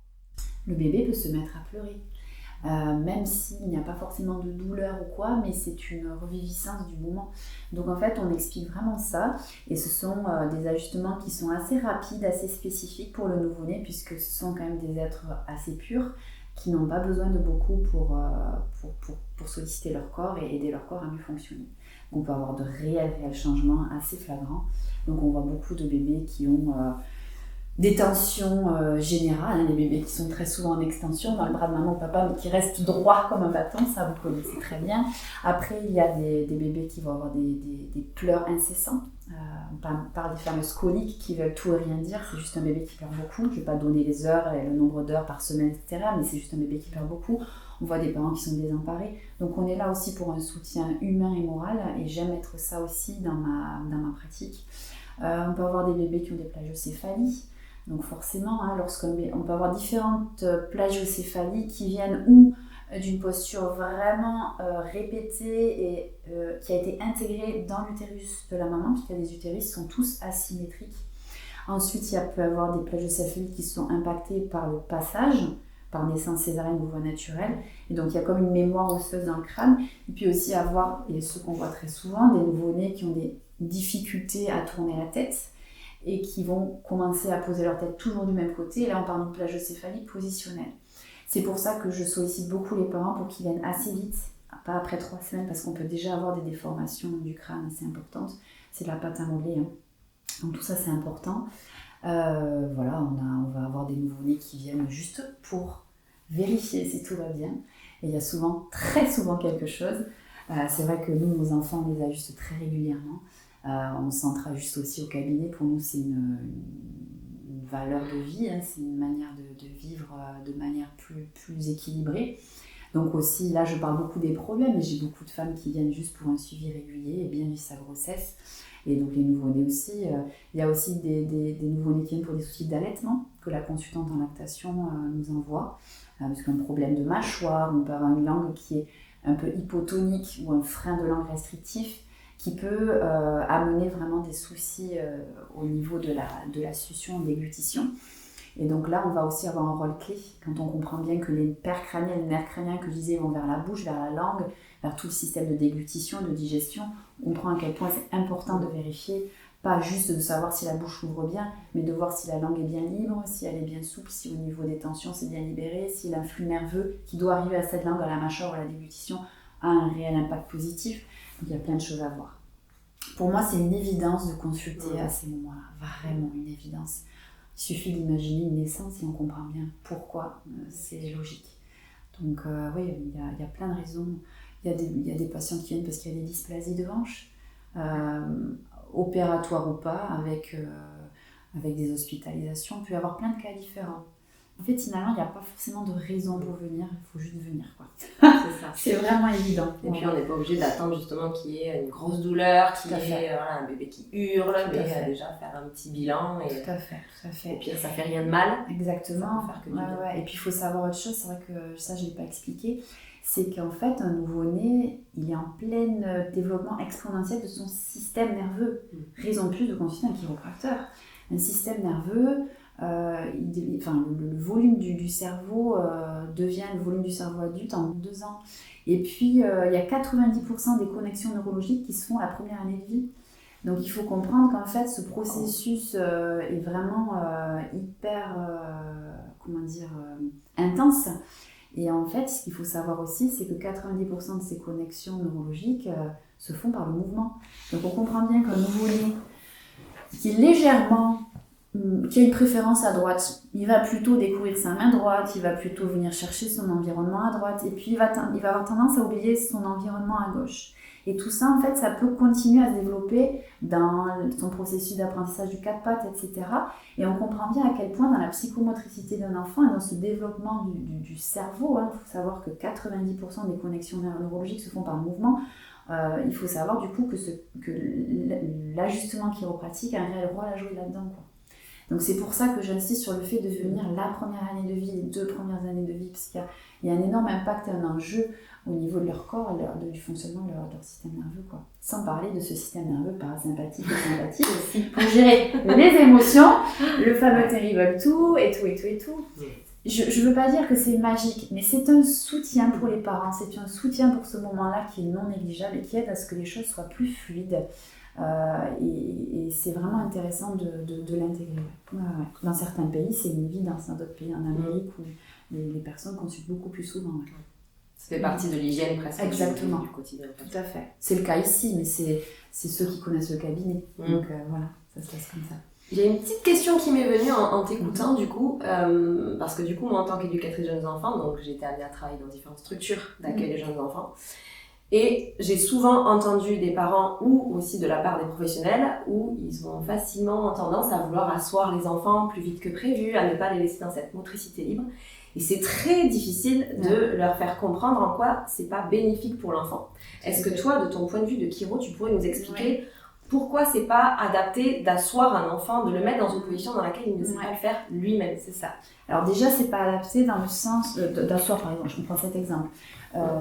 Le bébé peut se mettre à pleurer. Même s'il n'y a pas forcément de douleur ou quoi, mais c'est une reviviscence du moment. Donc en fait, on explique vraiment ça, et ce sont des ajustements qui sont assez rapides, assez spécifiques pour le nouveau-né, puisque ce sont quand même des êtres assez purs, qui n'ont pas besoin de beaucoup pour solliciter leur corps et aider leur corps à mieux fonctionner. Donc on peut avoir de réels changements assez flagrants. Donc on voit beaucoup de bébés qui ont... des tensions générales, les bébés qui sont très souvent en extension dans le bras de maman ou papa, mais qui restent droits comme un bâton, ça vous connaissez très bien. Après, il y a des bébés qui vont avoir des pleurs incessants. On parle des fameuses coliques qui veulent tout et rien dire. C'est juste un bébé qui pleure beaucoup. Je ne vais pas donner les heures et le nombre d'heures par semaine, etc. Mais c'est juste un bébé qui pleure beaucoup. On voit des parents qui sont désemparés. Donc on est là aussi pour un soutien humain et moral, et j'aime mettre ça aussi dans ma pratique. On peut avoir des bébés qui ont des plagiocéphalies. Donc forcément, on peut avoir différentes plagiocéphalies qui viennent ou d'une posture vraiment répétée et qui a été intégrée dans l'utérus de la maman, puisque les utérus sont tous asymétriques. Ensuite, peut y avoir des plagiocéphalies qui sont impactées par le passage, par naissance césarienne ou voie naturelle. Et donc il y a comme une mémoire osseuse dans le crâne. Et puis aussi avoir, et ce qu'on voit très souvent, des nouveau-nés qui ont des difficultés à tourner la tête, et qui vont commencer à poser leur tête toujours du même côté. Et là, on parle d'une plagiocéphalie positionnelle. C'est pour ça que je sollicite beaucoup les parents pour qu'ils viennent assez vite, pas après 3 semaines, parce qu'on peut déjà avoir des déformations du crâne assez importantes. C'est de la pâte à modeler. Donc tout ça, c'est important. Voilà, on va avoir des nouveau-nés qui viennent juste pour vérifier si tout va bien. Et il y a très souvent quelque chose. C'est vrai que nous, nos enfants, on les ajuste très régulièrement. On s'entrajuste aussi au cabinet. Pour nous, c'est une valeur de vie, c'est une manière de vivre de manière plus équilibrée. Donc aussi, là, je parle beaucoup des problèmes, mais j'ai beaucoup de femmes qui viennent juste pour un suivi régulier et bien vivre sa grossesse. Et donc les nouveau-nés aussi. Il y a aussi des nouveau-nés qui viennent pour des soucis d'allaitement, que la consultante en lactation nous envoie. Parce qu'un problème de mâchoire, on peut avoir une langue qui est un peu hypotonique ou un frein de langue restrictif, qui peut amener vraiment des soucis au niveau de la succion, de déglutition. Et donc là, on va aussi avoir un rôle clé quand on comprend bien que les paires crâniennes, les nerfs crâniens que je disais vont vers la bouche, vers la langue, vers tout le système de déglutition, de digestion. On comprend à quel point c'est important de vérifier, pas juste de savoir si la bouche ouvre bien, mais de voir si la langue est bien libre, si elle est bien souple, si au niveau des tensions c'est bien libéré, si l'influx nerveux qui doit arriver à cette langue, à la mâchoire ou à la déglutition, a un réel impact positif. Donc il y a plein de choses à voir. Pour moi, c'est une évidence de consulter à ces moments-là, vraiment une évidence. Il suffit d'imaginer une naissance et on comprend bien pourquoi, c'est logique. Donc oui, il y a plein de raisons. Il y a des patients qui viennent parce qu'il y a des dysplasies de hanche, opératoires ou pas, avec des hospitalisations. Il peut y avoir plein de cas différents. En fait, finalement, il n'y a pas forcément de raison pour venir, il faut juste venir, quoi. C'est ça. C'est vraiment évident. Et puis, on n'est pas obligé d'attendre justement qu'il y ait une grosse douleur, qu'il y ait un bébé qui hurle, mais déjà faire un petit bilan. Et... Tout à fait. Et puis, ça fait rien de mal. Exactement. Ça peut faire que du bien. Et puis, il faut savoir autre chose, c'est vrai que ça, je ne l'ai pas expliqué, c'est qu'en fait, un nouveau-né, il est en plein développement exponentiel de son système nerveux. Raison de plus de consulter un chiropracteur. Un système nerveux... le volume du cerveau devient le volume du cerveau adulte en 2 ans. Et puis, il y a 90% des connexions neurologiques qui se font la première année de vie. Donc, il faut comprendre qu'en fait, ce processus est vraiment hyper, intense. Et en fait, ce qu'il faut savoir aussi, c'est que 90% de ces connexions neurologiques se font par le mouvement. Donc, on comprend bien qu'un nouveau-né qui est légèrement... qui a une préférence à droite, il va plutôt découvrir sa main droite, il va plutôt venir chercher son environnement à droite, et puis il va avoir tendance à oublier son environnement à gauche. Et tout ça, en fait, ça peut continuer à se développer dans son processus d'apprentissage du 4 pattes, etc. Et on comprend bien à quel point dans la psychomotricité d'un enfant et dans ce développement du cerveau, il faut savoir que 90% des connexions neurologiques se font par le mouvement. Il faut savoir du coup que l'ajustement chiropratique a un réel rôle à jouer là-dedans, quoi. Donc c'est pour ça que j'insiste sur le fait de venir la première année de vie, les 2 premières années de vie, parce qu'il y a un énorme impact et un enjeu au niveau de leur corps et du fonctionnement de leur système nerveux, quoi. Sans parler de ce système nerveux parasympathique et sympathique aussi pour gérer les émotions, le fameux terrible two et tout. Je veux pas dire que c'est magique, mais c'est un soutien pour les parents, c'est un soutien pour ce moment-là qui est non négligeable et qui aide à ce que les choses soient plus fluides. Et c'est vraiment intéressant de l'intégrer. Dans certains pays, c'est une évidence. Dans d'autres pays, en Amérique, où les personnes consultent beaucoup plus souvent. Ça fait partie de l'hygiène presque. Exactement. Du quotidien. Tout à fait. C'est le cas ici, mais c'est ceux qui connaissent le cabinet. Donc voilà, ça se passe comme ça. J'ai une petite question qui m'est venue en t'écoutant du coup, parce que du coup, moi en tant qu'éducatrice jeunes enfants, donc j'ai été amenée à travailler dans différentes structures d'accueil des jeunes enfants. Et j'ai souvent entendu des parents ou aussi de la part des professionnels où ils ont facilement tendance à vouloir asseoir les enfants plus vite que prévu, à ne pas les laisser dans cette motricité libre. Et c'est très difficile de leur faire comprendre en quoi c'est pas bénéfique pour l'enfant. Est-ce que toi, de ton point de vue de chiro, tu pourrais nous expliquer pourquoi c'est pas adapté d'asseoir un enfant, de le mettre dans une position dans laquelle il ne sait pas le faire lui-même? C'est ça. Alors déjà, c'est pas adapté dans le sens d'asseoir, par exemple, je prends cet exemple.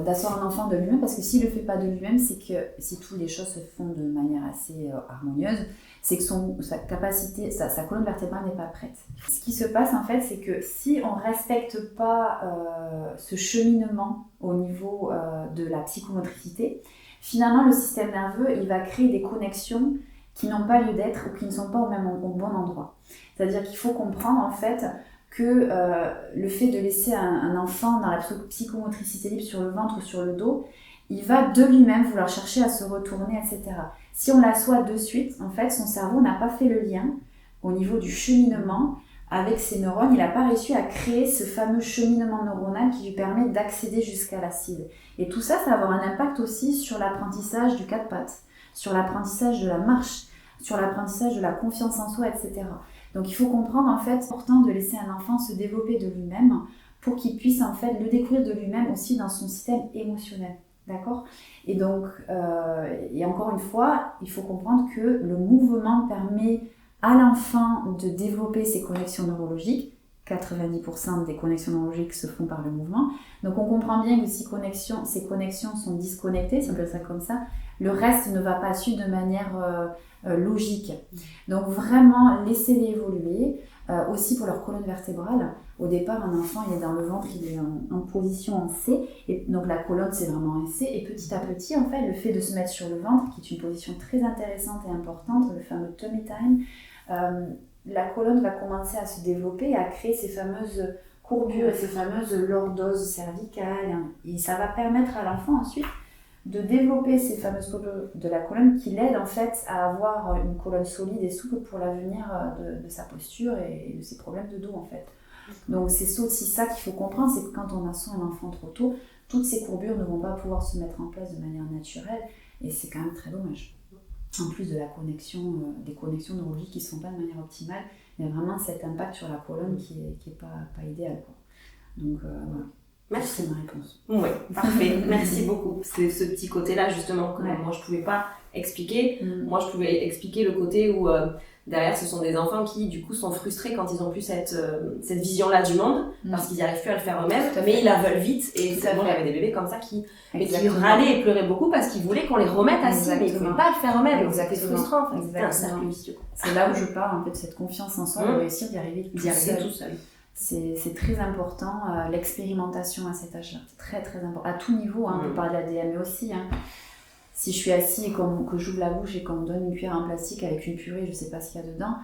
D'asseoir un enfant de lui-même, parce que s'il ne le fait pas de lui-même, c'est que si toutes les choses se font de manière assez harmonieuse, c'est que sa capacité, sa colonne vertébrale n'est pas prête. Ce qui se passe en fait, c'est que si on ne respecte pas ce cheminement au niveau de la psychomotricité, finalement le système nerveux, il va créer des connexions qui n'ont pas lieu d'être ou qui ne sont pas au bon endroit. C'est-à-dire qu'il faut comprendre en fait que le fait de laisser un enfant dans la psychomotricité libre sur le ventre ou sur le dos, il va de lui-même vouloir chercher à se retourner, etc. Si on l'assoit de suite, en fait, son cerveau n'a pas fait le lien au niveau du cheminement avec ses neurones. Il n'a pas réussi à créer ce fameux cheminement neuronal qui lui permet d'accéder jusqu'à la cible. Et tout ça, ça va avoir un impact aussi sur l'apprentissage du 4 pattes, sur l'apprentissage de la marche, sur l'apprentissage de la confiance en soi, etc. Donc il faut comprendre en fait, c'est important de laisser un enfant se développer de lui-même pour qu'il puisse en fait le découvrir de lui-même aussi dans son système émotionnel. D'accord ? Et donc, et encore une fois, il faut comprendre que le mouvement permet à l'enfant de développer ses connexions neurologiques. 90% des connexions neurologiques se font par le mouvement. Donc on comprend bien que si ces connexions sont disconnectées, si on peut dire ça comme ça, le reste ne va pas suivre de manière logique. Donc vraiment, laissez-les évoluer. Aussi pour leur colonne vertébrale. Au départ, un enfant, il est dans le ventre, il est en position en C. Et donc la colonne, c'est vraiment un C. Et petit à petit, en fait, le fait de se mettre sur le ventre, qui est une position très intéressante et importante, le fameux tummy time, la colonne va commencer à se développer et à créer ces fameuses courbures et ces fameuses lordoses cervicales. Et ça va permettre à l'enfant ensuite de développer ces fameuses courbatures de la colonne qui l'aident en fait à avoir une colonne solide et souple pour l'avenir de sa posture et de ses problèmes de dos en fait. Donc c'est aussi ça qu'il faut comprendre, c'est que quand on a soit un enfant trop tôt, toutes ces courbures ne vont pas pouvoir se mettre en place de manière naturelle et c'est quand même très dommage. En plus de la connexion, des connexions neurologiques qui ne se font pas de manière optimale, il y a vraiment cet impact sur la colonne qui est pas idéal, quoi. Donc voilà. Merci. C'est ma réponse. Oui, parfait. Merci beaucoup. C'est ce petit côté-là, justement, que Ouais. moi, je ne pouvais pas expliquer. Moi, je pouvais expliquer le côté où, derrière, ce sont des enfants qui, du coup, sont frustrés quand ils n'ont plus cette vision-là du monde, parce qu'ils n'y arrivent plus à le faire eux-mêmes, Tout à mais fait. ils la veulent vite. Et Tout à moi, fait. j'avais des bébés comme ça qui Exactement. râlaient et pleuraient beaucoup parce qu'ils voulaient qu'on les remette assis, mais ils ne Exactement. pouvaient pas le faire eux-mêmes. Donc, c'était Exactement. frustrant. Enfin, c'était un Exactement. cercle vicieux. C'est là où je parle en fait de cette confiance en soi, de réussir d'y arriver Tout seul. C'est très important, l'expérimentation à cet âge-là, c'est très très important, à tout niveau, hein, on peut parler de la DME aussi. Hein. Si je suis assis et que j'ouvre la bouche et qu'on me donne une cuillère en plastique avec une purée, je ne sais pas ce qu'il y a dedans,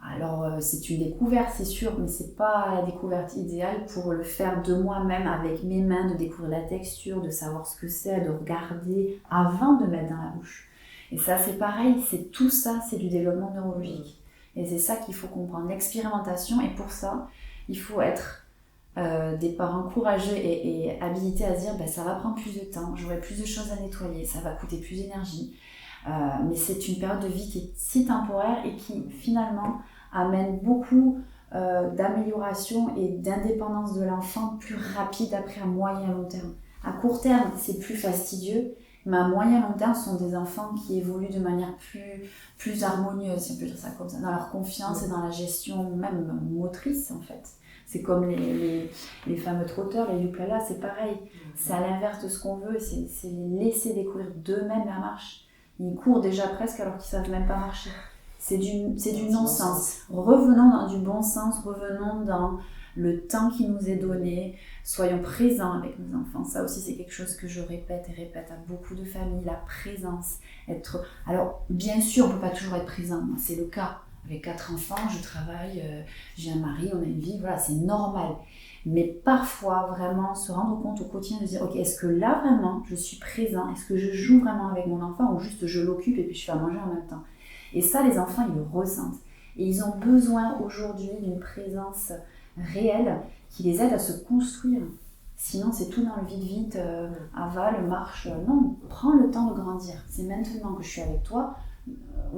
alors c'est une découverte, c'est sûr, mais c'est pas la découverte idéale pour le faire de moi-même avec mes mains, de découvrir la texture, de savoir ce que c'est, de regarder avant de mettre dans la bouche. Et ça c'est pareil, c'est tout ça, c'est du développement neurologique. Et c'est ça qu'il faut comprendre, l'expérimentation, et pour ça, il faut être des parents courageux et habilités à se dire ça va prendre plus de temps, j'aurai plus de choses à nettoyer, ça va coûter plus d'énergie. Mais c'est une période de vie qui est si temporaire et qui finalement amène beaucoup d'amélioration et d'indépendance de l'enfant plus rapide après à moyen et long terme. À court terme, c'est plus fastidieux, mais à moyen et long terme, ce sont des enfants qui évoluent de manière plus harmonieuse, si on peut dire ça comme ça, dans leur confiance et dans la gestion même motrice en fait. C'est comme les fameux trotteurs, les yuklala, c'est pareil. C'est à l'inverse de ce qu'on veut, c'est les laisser découvrir d'eux-mêmes la marche. Ils courent déjà presque alors qu'ils ne savent même pas marcher. C'est du non-sens. Revenons dans du bon sens, revenons dans le temps qui nous est donné, soyons présents avec nos enfants. Ça aussi, c'est quelque chose que je répète à beaucoup de familles, la présence. Alors, bien sûr, on ne peut pas toujours être présent, moi, c'est le cas. Avec 4 enfants, je travaille, j'ai un mari, on a une vie, voilà, c'est normal. Mais parfois, vraiment, se rendre compte au quotidien de dire, ok, est-ce que là, vraiment, je suis présent? Est-ce que je joue vraiment avec mon enfant ou juste je l'occupe et puis je fais à manger en même temps? Et ça, les enfants, ils le ressentent. Et ils ont besoin aujourd'hui d'une présence réelle qui les aide à se construire. Sinon, c'est tout dans le vite-vite, avale, marche. Non, prends le temps de grandir. C'est maintenant que je suis avec toi.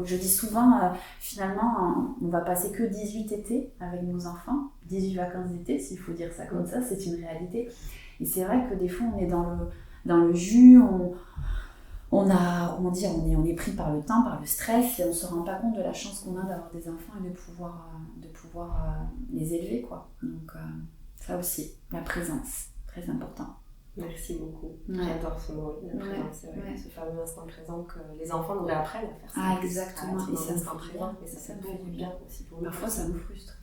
Je dis souvent, finalement, on va passer que 18 étés avec nos enfants, 18 vacances d'été, s'il faut dire ça comme ça, c'est une réalité. Et c'est vrai que des fois, on est dans le jus, on est pris par le temps, par le stress, et on ne se rend pas compte de la chance qu'on a d'avoir des enfants et de pouvoir les élever, quoi. Donc, ça aussi, la présence, très important. Merci beaucoup. Ouais. J'adore ce mot, la présence, c'est vrai. Ce fameux instant présent que les enfants nous réapprennent à faire ça. Ah, exactement. Et ça instant me fait présent, bien. mais ça me fait fait beaucoup de bien aussi pour nous. Parfois, ça nous frustre.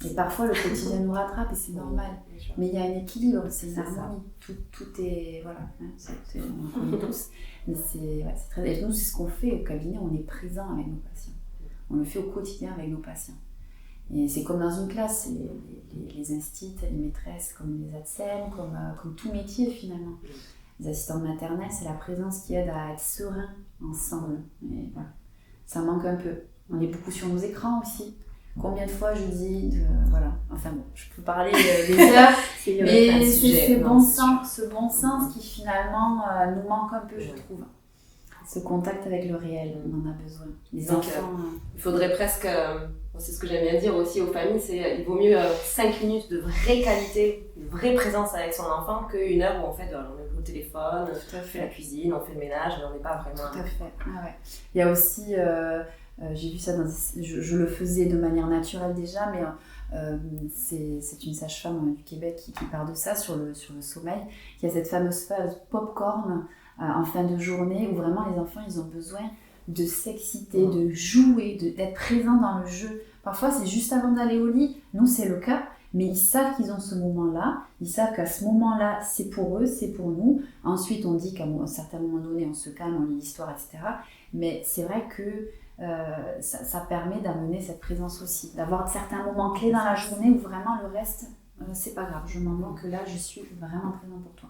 Et parfois, le quotidien nous rattrape et c'est normal. Mais il y a un équilibre, c'est une harmonie. Tout est... Voilà, hein, on connaît tous. Mais c'est très... Et nous, c'est ce qu'on fait au cabinet, on est présent avec nos patients. On le fait au quotidien avec nos patients. Et c'est comme dans une classe, les instits, les maîtresses, comme les ATSEM, comme tout métier finalement. Les assistantes maternelles, c'est la présence qui aide à être serein ensemble. Et voilà. Ça manque un peu. On est beaucoup sur nos écrans aussi. Combien de fois je dis, voilà, enfin bon, je peux parler des heures, mais c'est ce bon sens qui finalement nous manque un peu, je trouve. Ce contact avec le réel, on en a besoin. Les enfants... il faudrait presque, c'est ce que j'aime bien dire aussi aux familles, c'est il vaut mieux 5 minutes de vraie qualité, de vraie présence avec son enfant qu'une heure où en fait on est au téléphone, on fait la cuisine, on fait le ménage, mais on n'est pas vraiment... Tout à fait, ah ouais. Il y a aussi... j'ai vu ça, je le faisais de manière naturelle déjà, mais c'est une sage-femme du Québec qui parle de ça sur le sommeil. Il y a cette fameuse phase popcorn en fin de journée où vraiment les enfants ils ont besoin de s'exciter, de jouer, d'être présents dans le jeu. Parfois c'est juste avant d'aller au lit, nous c'est le cas, mais ils savent qu'ils ont ce moment-là, ils savent qu'à ce moment-là c'est pour eux, c'est pour nous. Ensuite on dit qu'à un certain moment donné on se calme, on lit l'histoire, etc. Mais c'est vrai que ça permet d'amener cette présence aussi, d'avoir certains moments clés dans la journée où vraiment le reste, c'est pas grave, je m'en moque que là je suis vraiment présent pour toi.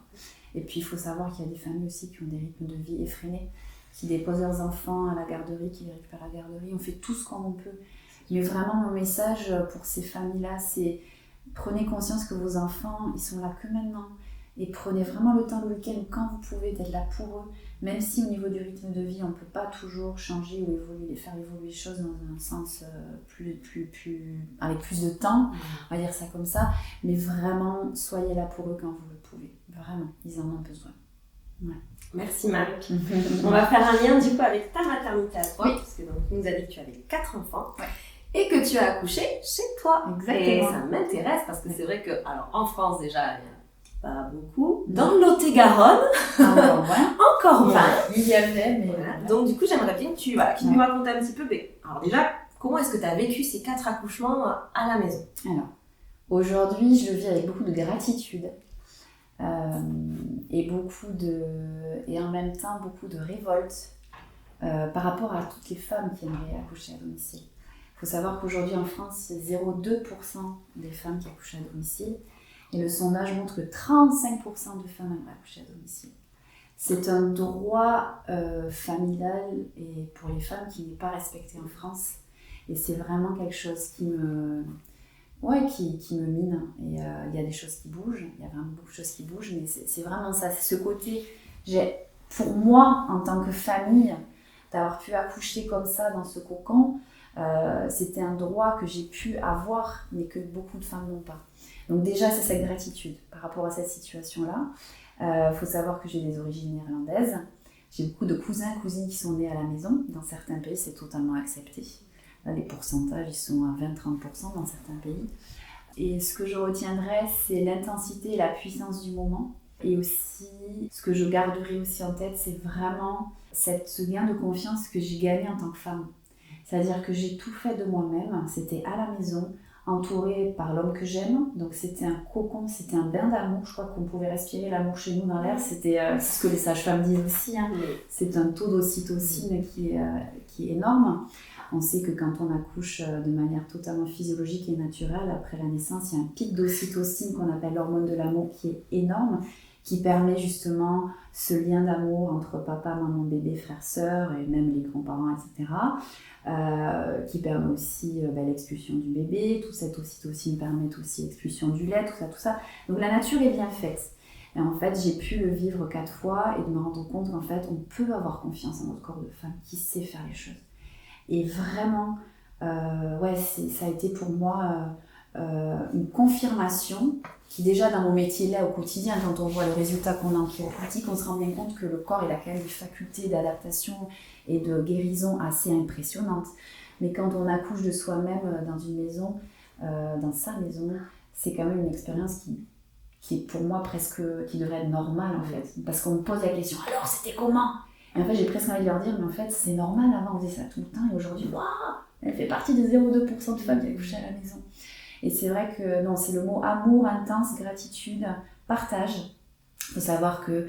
Et puis il faut savoir qu'il y a des familles aussi qui ont des rythmes de vie effrénés, qui déposent leurs enfants à la garderie, qui les récupèrent à la garderie. On fait tout ce qu'on peut. Mais vraiment, mon message pour ces familles-là, c'est prenez conscience que vos enfants, ils sont là que maintenant. Et prenez vraiment le temps le week-end, quand vous pouvez, d'être là pour eux. Même si au niveau du rythme de vie, on ne peut pas toujours changer ou faire évoluer les choses dans un sens avec plus de temps, on va dire ça comme ça. Mais vraiment, soyez là pour eux quand vous le pouvez. Vraiment, ils en ont besoin. Ouais. Merci Marc. On va faire un lien du coup avec ta maternité à toi, parce que donc, tu nous as dit que tu avais 4 enfants. Ouais. Et que tu as accouché chez toi. Exactement. Et ça m'intéresse parce que c'est vrai que, alors en France déjà, il n'y en a pas beaucoup. Dans le Lot-et-Garonne, encore moins. Il y avait, mais voilà. Donc du coup, j'aimerais bien que tu nous racontes un petit peu. Alors déjà, comment est-ce que tu as vécu ces 4 accouchements à la maison? Alors, aujourd'hui, je le vis avec beaucoup de gratitude et en même temps beaucoup de révolte par rapport à toutes les femmes qui aimeraient accoucher à domicile. Il faut savoir qu'aujourd'hui en France, c'est 0,2% des femmes qui accouchent à domicile. Et le sondage montre que 35% de femmes aimeraient accoucher à domicile. C'est un droit familial et pour les femmes qui n'est pas respecté en France. Et c'est vraiment quelque chose qui me mine. Et il y a des choses qui bougent, il y a vraiment beaucoup de choses qui bougent, mais c'est vraiment ça. C'est ce côté, pour moi, en tant que famille, d'avoir pu accoucher comme ça dans ce cocon, c'était un droit que j'ai pu avoir, mais que beaucoup de femmes n'ont pas. Donc déjà, c'est cette gratitude par rapport à cette situation-là. Faut savoir que j'ai des origines néerlandaises. J'ai beaucoup de cousins, cousines qui sont nés à la maison. Dans certains pays, c'est totalement accepté. Là, les pourcentages, ils sont à 20-30% dans certains pays. Et ce que je retiendrai, c'est l'intensité et la puissance du moment. Et aussi, ce que je garderai aussi en tête, c'est vraiment ce gain de confiance que j'ai gagné en tant que femme. C'est-à-dire que j'ai tout fait de moi-même, c'était à la maison, entourée par l'homme que j'aime. Donc c'était un cocon, c'était un bain d'amour. Je crois qu'on pouvait respirer l'amour chez nous dans l'air. C'est ce que les sages-femmes disent aussi. Hein. C'est un taux d'ocytocine qui est énorme. On sait que quand on accouche de manière totalement physiologique et naturelle, après la naissance, il y a un pic d'ocytocine qu'on appelle l'hormone de l'amour qui est énorme, qui permet justement ce lien d'amour entre papa, maman, bébé, frère, sœur et même les grands-parents, etc. Qui permet aussi l'expulsion du bébé. Tout cette ocytocine permet aussi l'expulsion du lait, tout ça. Donc la nature est bien faite. Et en fait, j'ai pu le vivre 4 fois et de me rendre compte qu'en fait, on peut avoir confiance en notre corps de femme qui sait faire les choses. Et vraiment, ça a été pour moi une confirmation qui déjà dans mon métier là au quotidien, quand on voit le résultat qu'on a en chiropratique, on se rend bien compte que le corps il a quand même des facultés d'adaptation et de guérison assez impressionnantes. Mais quand on accouche de soi-même dans une maison, dans sa maison, c'est quand même une expérience qui est pour moi presque, qui devrait être normale en fait. Parce qu'on me pose la question, alors c'était comment ? Et en fait j'ai presque envie de leur dire, mais en fait c'est normal, avant on faisait ça tout le temps et aujourd'hui, waouh, elle fait partie des 0,2% de femmes qui accouchent à la maison. Et c'est vrai que non, c'est le mot amour, intense, gratitude, partage. Il faut savoir que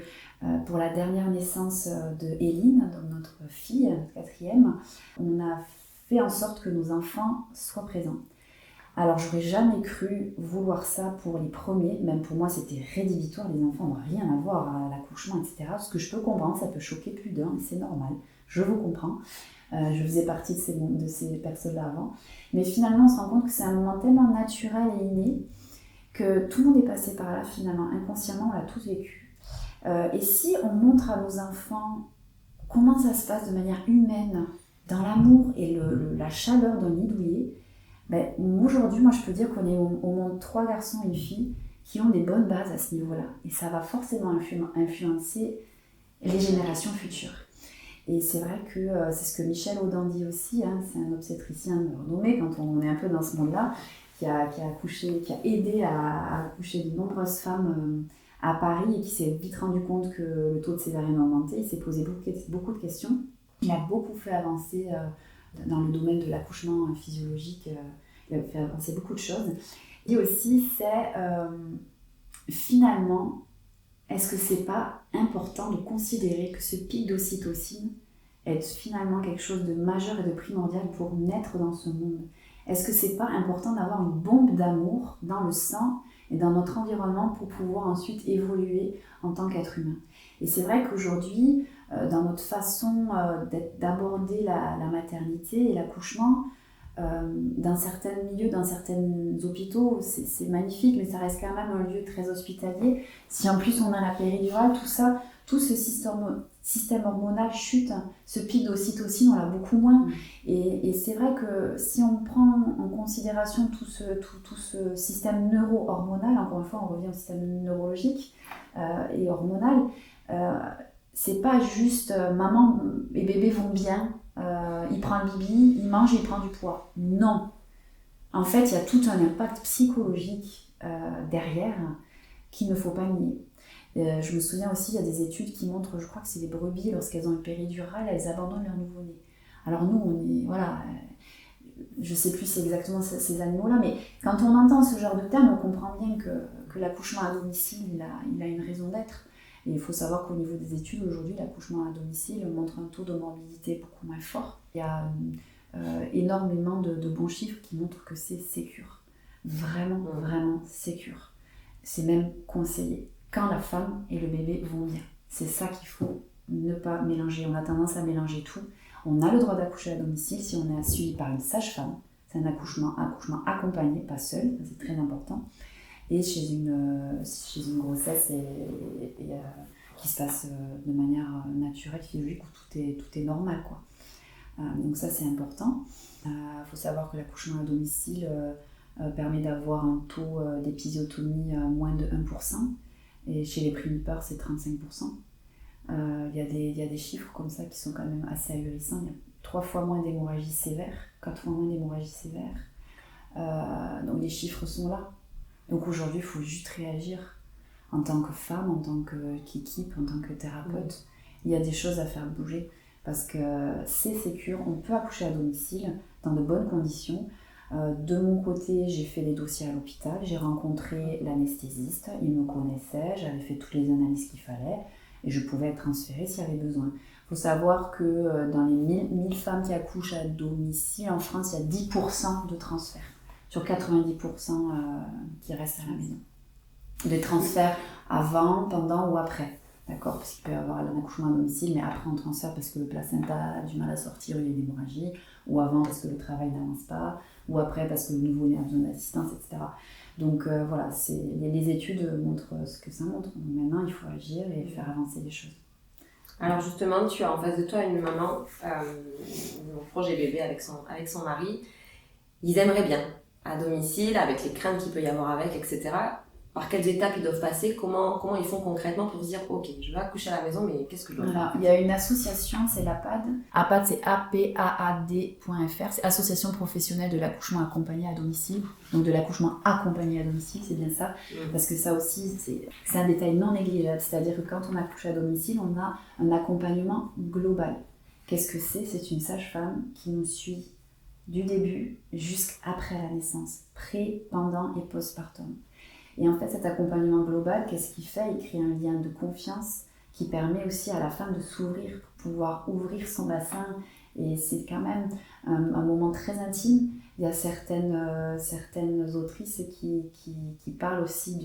pour la dernière naissance de Éline, donc notre fille, notre 4e, on a fait en sorte que nos enfants soient présents. Alors j'aurais jamais cru vouloir ça pour les premiers, même pour moi c'était rédhibitoire, les enfants n'ont rien à voir à l'accouchement, etc. Ce que je peux comprendre, ça peut choquer plus d'un, mais c'est normal, je vous comprends. Je faisais partie de ces personnes-là avant. Mais finalement, on se rend compte que c'est un moment tellement naturel et inné que tout le monde est passé par là finalement. Inconsciemment, on l'a tous vécu. Et si on montre à nos enfants comment ça se passe de manière humaine, dans l'amour et la chaleur d'un nid douillet, aujourd'hui, moi, je peux dire qu'on est au monde 3 garçons et une fille qui ont des bonnes bases à ce niveau-là. Et ça va forcément influencer les générations futures. Et c'est vrai que c'est ce que Michel Audin dit aussi, hein, c'est un obstétricien renommé quand on est un peu dans ce monde-là, qui a aidé à accoucher de nombreuses femmes à Paris et qui s'est vite rendu compte que le taux de césarienne augmentait. Il s'est posé beaucoup de questions. Il a beaucoup fait avancer dans le domaine de l'accouchement physiologique, il a fait avancer beaucoup de choses. Et aussi, c'est finalement, est-ce que c'est pas important de considérer que ce pic d'ocytocine est finalement quelque chose de majeur et de primordial pour naître dans ce monde ? Est-ce que c'est pas important d'avoir une bombe d'amour dans le sang et dans notre environnement pour pouvoir ensuite évoluer en tant qu'être humain. Et c'est vrai qu'aujourd'hui, dans notre façon d'aborder la maternité et l'accouchement, dans certains milieux, dans certains hôpitaux, c'est magnifique, mais ça reste quand même un lieu très hospitalier. Si en plus on a la péridurale, tout ce système hormonal chute, ce pic d'ocytocine, on l'a beaucoup moins. Et c'est vrai que si on prend en considération tout ce système neuro-hormonal, encore une fois on revient au système neurologique et hormonal, c'est pas juste maman et bébé vont bien, il prend un bibi, il mange et il prend du poids. Non. En fait, il y a tout un impact psychologique derrière qu'il ne faut pas nier. Je me souviens aussi, il y a des études qui montrent, je crois que c'est les brebis, lorsqu'elles ont une péridurale, elles abandonnent leur nouveau-né. Alors nous, on est, voilà, je sais plus si c'est exactement ces animaux-là, mais quand on entend ce genre de terme, on comprend bien que l'accouchement à domicile, il a une raison d'être. Et il faut savoir qu'au niveau des études, aujourd'hui, l'accouchement à domicile montre un taux de morbidité beaucoup moins fort. Il y a énormément de bons chiffres qui montrent que c'est sécure. Vraiment, vraiment sécure. C'est même conseillé. Quand la femme et le bébé vont bien. C'est ça qu'il faut ne pas mélanger. On a tendance à mélanger tout. On a le droit d'accoucher à domicile si on est suivi par une sage-femme. C'est un accouchement accompagné, pas seul, c'est très important. Et chez une grossesse qui se passe de manière naturelle, physiologique, où tout est normal, quoi. Donc ça, c'est important. Faut savoir que l'accouchement à domicile permet d'avoir un taux d'épisiotomie moins de 1%. Et chez les primipares, c'est 35%. Il y a des chiffres comme ça qui sont quand même assez ahurissants. Il y a 3 fois moins d'hémorragie sévère, 4 fois moins d'hémorragie sévère. Donc les chiffres sont là. Donc aujourd'hui, il faut juste réagir en tant que femme, en tant qu'équipe, en tant que thérapeute. Il y a des choses à faire bouger parce que c'est sécure. On peut accoucher à domicile dans de bonnes conditions. De mon côté, j'ai fait les dossiers à l'hôpital, j'ai rencontré l'anesthésiste, il me connaissait, j'avais fait toutes les analyses qu'il fallait et je pouvais être transférée s'il y avait besoin. Il faut savoir que dans les 1000 femmes qui accouchent à domicile, en France, il y a 10% de transferts, sur 90% qui restent à la maison. Des transferts avant, pendant ou après. D'accord, parce qu'il peut y avoir un accouchement à domicile, mais après on transfère parce que le placenta a du mal à sortir, il y a une hémorragie, ou avant parce que le travail n'avance pas, ou après parce que le nouveau-né a besoin d'assistance, etc. Donc voilà, les études montrent ce que ça montre. Donc maintenant, il faut agir et faire avancer les choses. Alors justement, tu as en face de toi une maman, mon projet bébé avec son mari. Ils aimeraient bien à domicile, avec les craintes qu'il peut y avoir avec, etc. Par quelles étapes ils doivent passer, comment ils font concrètement pour se dire ok, je vais accoucher à la maison, mais qu'est-ce que je dois faire? Il y a une association, c'est l'APAD. APAD, c'est apaad.fr, c'est Association professionnelle de l'accouchement accompagné à domicile. Donc de l'accouchement accompagné à domicile, c'est bien ça. Parce que ça aussi, c'est un détail non négligeable. C'est-à-dire que quand on accouche à domicile, on a un accompagnement global. Qu'est-ce que c'est? C'est une sage-femme qui nous suit du début jusqu'après la naissance, pré, pendant et postpartum. Et en fait, cet accompagnement global, qu'est-ce qu'il fait? Il crée un lien de confiance qui permet aussi à la femme de s'ouvrir pour pouvoir ouvrir son bassin. Et c'est quand même un moment très intime. Il y a certaines autrices qui parlent aussi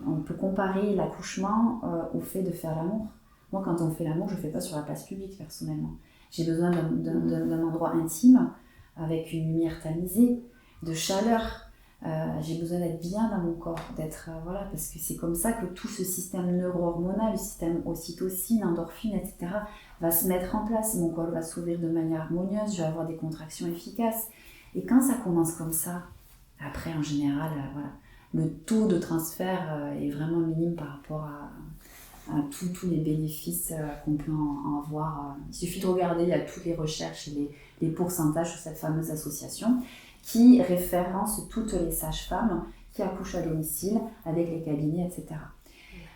on peut comparer l'accouchement au fait de faire l'amour. Moi, quand on fait l'amour, je ne le fais pas sur la place publique, personnellement. J'ai besoin d'un endroit intime, avec une lumière tamisée, de chaleur. J'ai besoin d'être bien dans mon corps, voilà, parce que c'est comme ça que tout ce système neuro-hormonal, le système ocytocine, endorphine, etc. va se mettre en place. Mon corps va s'ouvrir de manière harmonieuse, je vais avoir des contractions efficaces. Et quand ça commence comme ça, après en général, voilà, le taux de transfert est vraiment minime par rapport à tous les bénéfices qu'on peut en avoir. Il suffit de regarder, il y a toutes les recherches et les pourcentages sur cette fameuse association qui référence toutes les sages-femmes qui accouchent à domicile avec les cabinets, etc.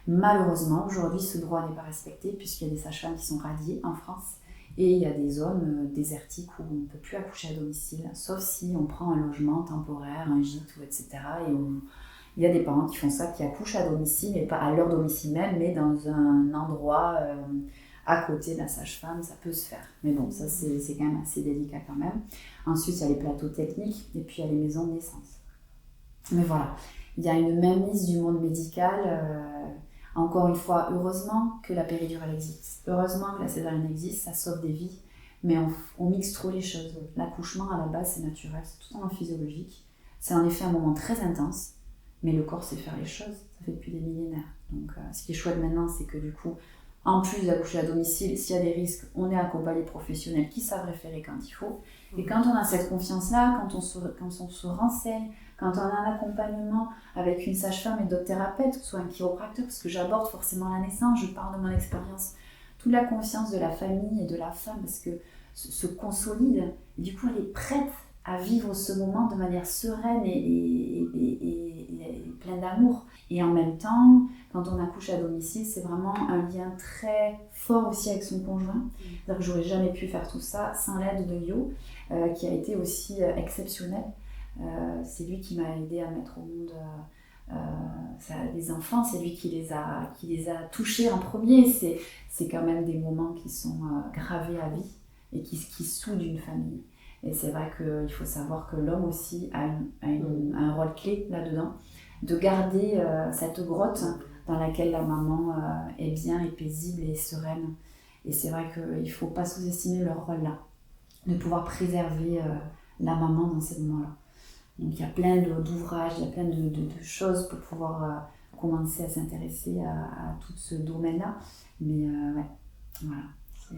Malheureusement, aujourd'hui, ce droit n'est pas respecté puisqu'il y a des sages-femmes qui sont radiées en France et il y a des zones désertiques où on ne peut plus accoucher à domicile, sauf si on prend un logement temporaire, un gîte, etc. Et il y a des parents qui font ça, qui accouchent à domicile, mais pas à leur domicile même, mais dans un endroit à côté de la sage-femme, ça peut se faire. Mais bon, ça c'est quand même assez délicat quand même. Ensuite, il y a les plateaux techniques et puis il y a les maisons de naissance. Mais voilà. il y a une mainmise du monde médical. Encore une fois, heureusement que la péridurale existe, heureusement que la césarienne existe, ça sauve des vies, mais on mixe trop les choses. L'accouchement à la base c'est naturel, c'est totalement physiologique, c'est en effet un moment très intense, mais le corps sait faire les choses, ça fait depuis des millénaires. Donc ce qui est chouette maintenant, c'est que du coup, en plus d'accoucher à domicile, s'il y a des risques, on est accompagné de professionnels qui savent référer quand il faut. Et quand on a cette confiance-là, quand on se renseigne, quand on a un accompagnement avec une sage-femme et d'autres thérapeutes, que ce soit un chiropracteur, parce que j'aborde forcément la naissance, je parle de mon expérience, toute la confiance de la famille et de la femme, parce que se consolide, et du coup elle est prête à vivre ce moment de manière sereine et pleine d'amour. Et en même temps, quand on accouche à domicile, c'est vraiment un lien très fort aussi avec son conjoint. C'est-à-dire que j'aurais jamais pu faire tout ça sans l'aide de Yo, qui a été aussi exceptionnel. C'est lui qui m'a aidé à mettre au monde les enfants, c'est lui qui les a touchés en premier. C'est quand même des moments qui sont gravés à vie et qui soudent une famille. Et c'est vrai qu'il faut savoir que l'homme aussi a un rôle clé là-dedans, de garder cette grotte dans laquelle la maman est bien et paisible et sereine. Et c'est vrai qu'il ne faut pas sous-estimer leur rôle là, de pouvoir préserver la maman dans ces moments-là. Donc il y a plein d'ouvrages, il y a plein de choses pour pouvoir commencer à s'intéresser à tout ce domaine-là. Mais ouais, voilà.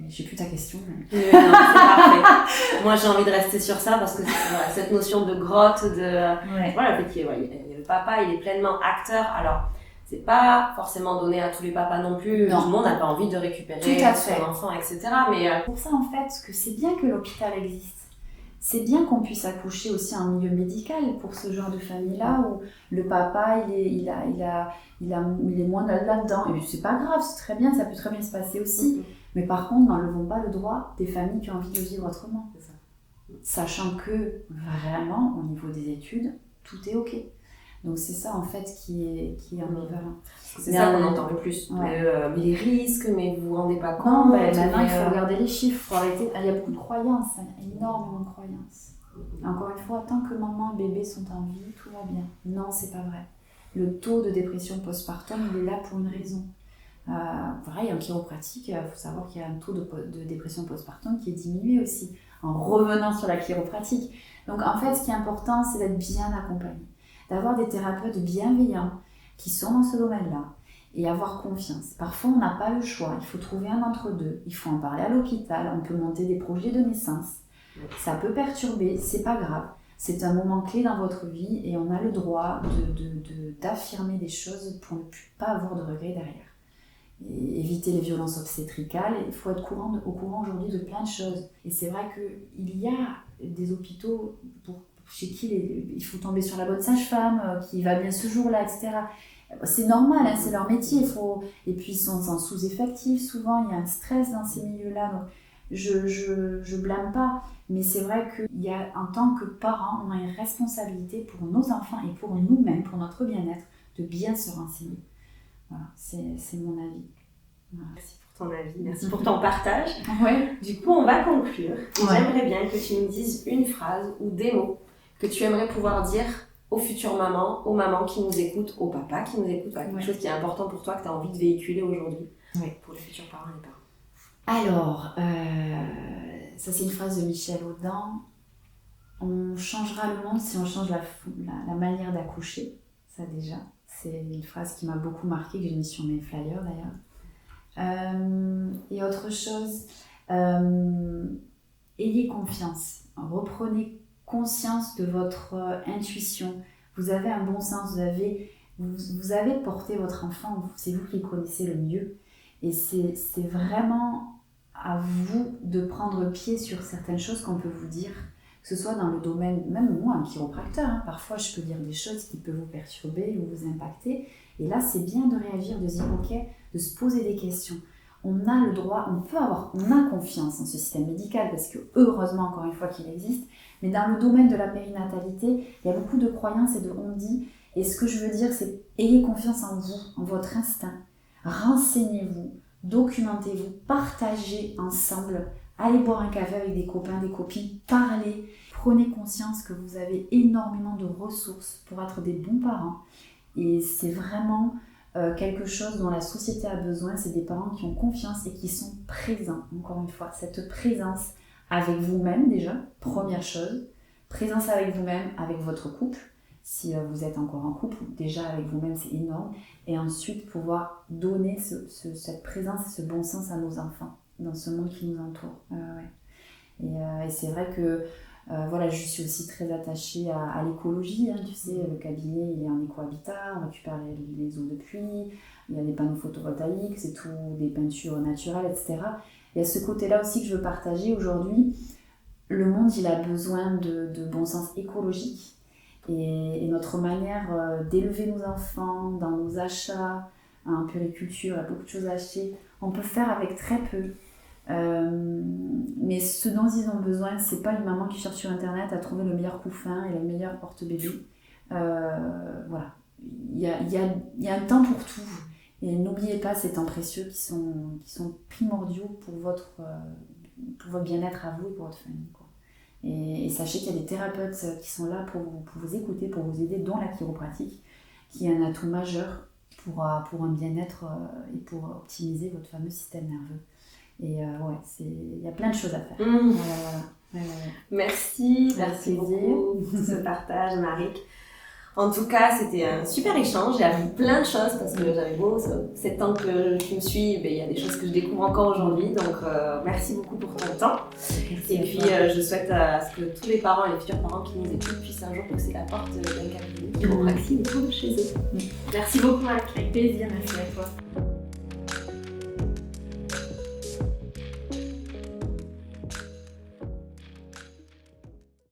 J'ai plus ta question. Mais... Non, c'est parfait. Moi, j'ai envie de rester sur ça parce que voilà, cette notion de grotte, voilà, le fait le papa, il est pleinement acteur. Alors, c'est pas forcément donné à tous les papas non plus. Non. Tout le monde n'a pas envie de récupérer son enfant, etc. Mais pour ça, en fait, que c'est bien que l'hôpital existe. C'est bien qu'on puisse accoucher aussi en milieu médical pour ce genre de famille-là où le papa, il est moins là-dedans. Et c'est pas grave, c'est très bien, ça peut très bien se passer aussi. Mais par contre, n'enlevons pas le droit des familles qui ont envie de vivre autrement. C'est ça. Sachant que, vraiment, au niveau des études, tout est OK. Donc c'est ça, en fait, qui est ambivalent. C'est ça qu'on entend le plus. Ouais. Mais les risques, mais vous vous rendez pas compte. Non, maintenant, il faut regarder les chiffres, il faut arrêter. Il y a beaucoup de croyances, énormément de croyances. Encore une fois, tant que maman et bébé sont en vie, tout va bien. Non, c'est pas vrai. Le taux de dépression postpartum, il est là pour une raison. Pareil, en chiropratique, il faut savoir qu'il y a un taux de dépression postpartum qui est diminué aussi, en revenant sur la chiropratique. Donc en fait, ce qui est important, c'est d'être bien accompagné, d'avoir des thérapeutes bienveillants qui sont dans ce domaine-là et avoir confiance. Parfois, on n'a pas le choix, il faut trouver un entre-deux, il faut en parler à l'hôpital, on peut monter des projets de naissance. Ça peut perturber, c'est pas grave. C'est un moment clé dans votre vie et on a le droit d'affirmer des choses pour ne pas avoir de regrets derrière. Et éviter les violences obstétricales, il faut être au courant aujourd'hui de plein de choses. Et c'est vrai qu'il y a des hôpitaux chez qui il faut tomber sur la bonne sage-femme, qui va bien ce jour-là, etc. C'est normal, c'est leur métier. Et puis ils sont en sous-effectif souvent, il y a un stress dans ces milieux-là. Donc je blâme pas, mais c'est vrai qu'en tant que parents, on a une responsabilité pour nos enfants et pour nous-mêmes, pour notre bien-être, de bien se renseigner. Voilà, c'est mon avis. Voilà. Merci pour ton avis, merci pour ton partage. Ouais. Du coup, on va conclure. J'aimerais bien que tu me dises une phrase ou des mots que tu aimerais pouvoir dire aux futures mamans, aux mamans qui nous écoutent, aux papas qui nous écoutent, quelque chose qui est important pour toi, que tu as envie de véhiculer aujourd'hui pour les futurs parents et parents. Alors, ça c'est une phrase de Michel Audin. On changera le monde si on change la manière d'accoucher, ça déjà. C'est une phrase qui m'a beaucoup marquée, que j'ai mise sur mes flyers d'ailleurs. Et autre chose, ayez confiance, reprenez conscience de votre intuition. Vous avez un bon sens, vous avez porté votre enfant, c'est vous qui le connaissez le mieux. Et c'est vraiment à vous de prendre pied sur certaines choses qu'on peut vous dire, que ce soit dans le domaine, même moi, un chiropracteur, parfois je peux dire des choses qui peuvent vous perturber ou vous impacter, et là c'est bien de réagir, de dire ok, de se poser des questions. On a le droit, on a confiance en ce système médical, parce que heureusement encore une fois qu'il existe, mais dans le domaine de la périnatalité, il y a beaucoup de croyances et de on-dit, et ce que je veux dire c'est ayez confiance en vous, en votre instinct, renseignez-vous, documentez-vous, partagez ensemble allez boire un café avec des copains, des copines, parlez, prenez conscience que vous avez énormément de ressources pour être des bons parents. Et c'est vraiment quelque chose dont la société a besoin, c'est des parents qui ont confiance et qui sont présents. Encore une fois, cette présence avec vous-même déjà, première chose. Présence avec vous-même, avec votre couple. Si vous êtes encore en couple, déjà avec vous-même, c'est énorme. Et ensuite, pouvoir donner cette présence et ce bon sens à nos enfants dans ce monde qui nous entoure. Et c'est vrai que voilà, je suis aussi très attachée à l'écologie. Tu sais, le cabinet, il est en éco-habitat, on récupère les eaux de pluie, il y a des panneaux photovoltaïques, c'est tout des peintures naturelles, etc. Il y a ce côté-là aussi que je veux partager aujourd'hui. Le monde, il a besoin de bon sens écologique. Et notre manière d'élever nos enfants, dans nos achats, en puriculture, il y a beaucoup de choses à acheter, on peut faire avec très peu. Mais ce dont ils ont besoin, c'est pas une maman qui cherche sur internet à trouver le meilleur couffin et le meilleur porte-bébé. Voilà, il y a un temps pour tout. Et n'oubliez pas ces temps précieux qui sont primordiaux pour votre bien-être à vous et pour votre famille, quoi. Et sachez qu'il y a des thérapeutes qui sont là pour vous écouter, pour vous aider, dont la chiropratique, qui est un atout majeur pour un bien-être et pour optimiser votre fameux système nerveux. Et il y a plein de choses à faire. Voilà. Merci beaucoup pour ce partage, Maric. En tout cas, c'était un super échange. J'ai appris plein de choses parce que j'avais beau 7 ans que je me suis, il y a des choses que je découvre encore aujourd'hui. Donc, merci beaucoup pour ton temps. Et puis, je souhaite à ce que tous les parents et les futurs parents qui nous écoutent puissent un jour pousser la porte d'un cabinet de chiropraxie autour de chez eux. Merci beaucoup, Maric. Avec plaisir, merci à toi.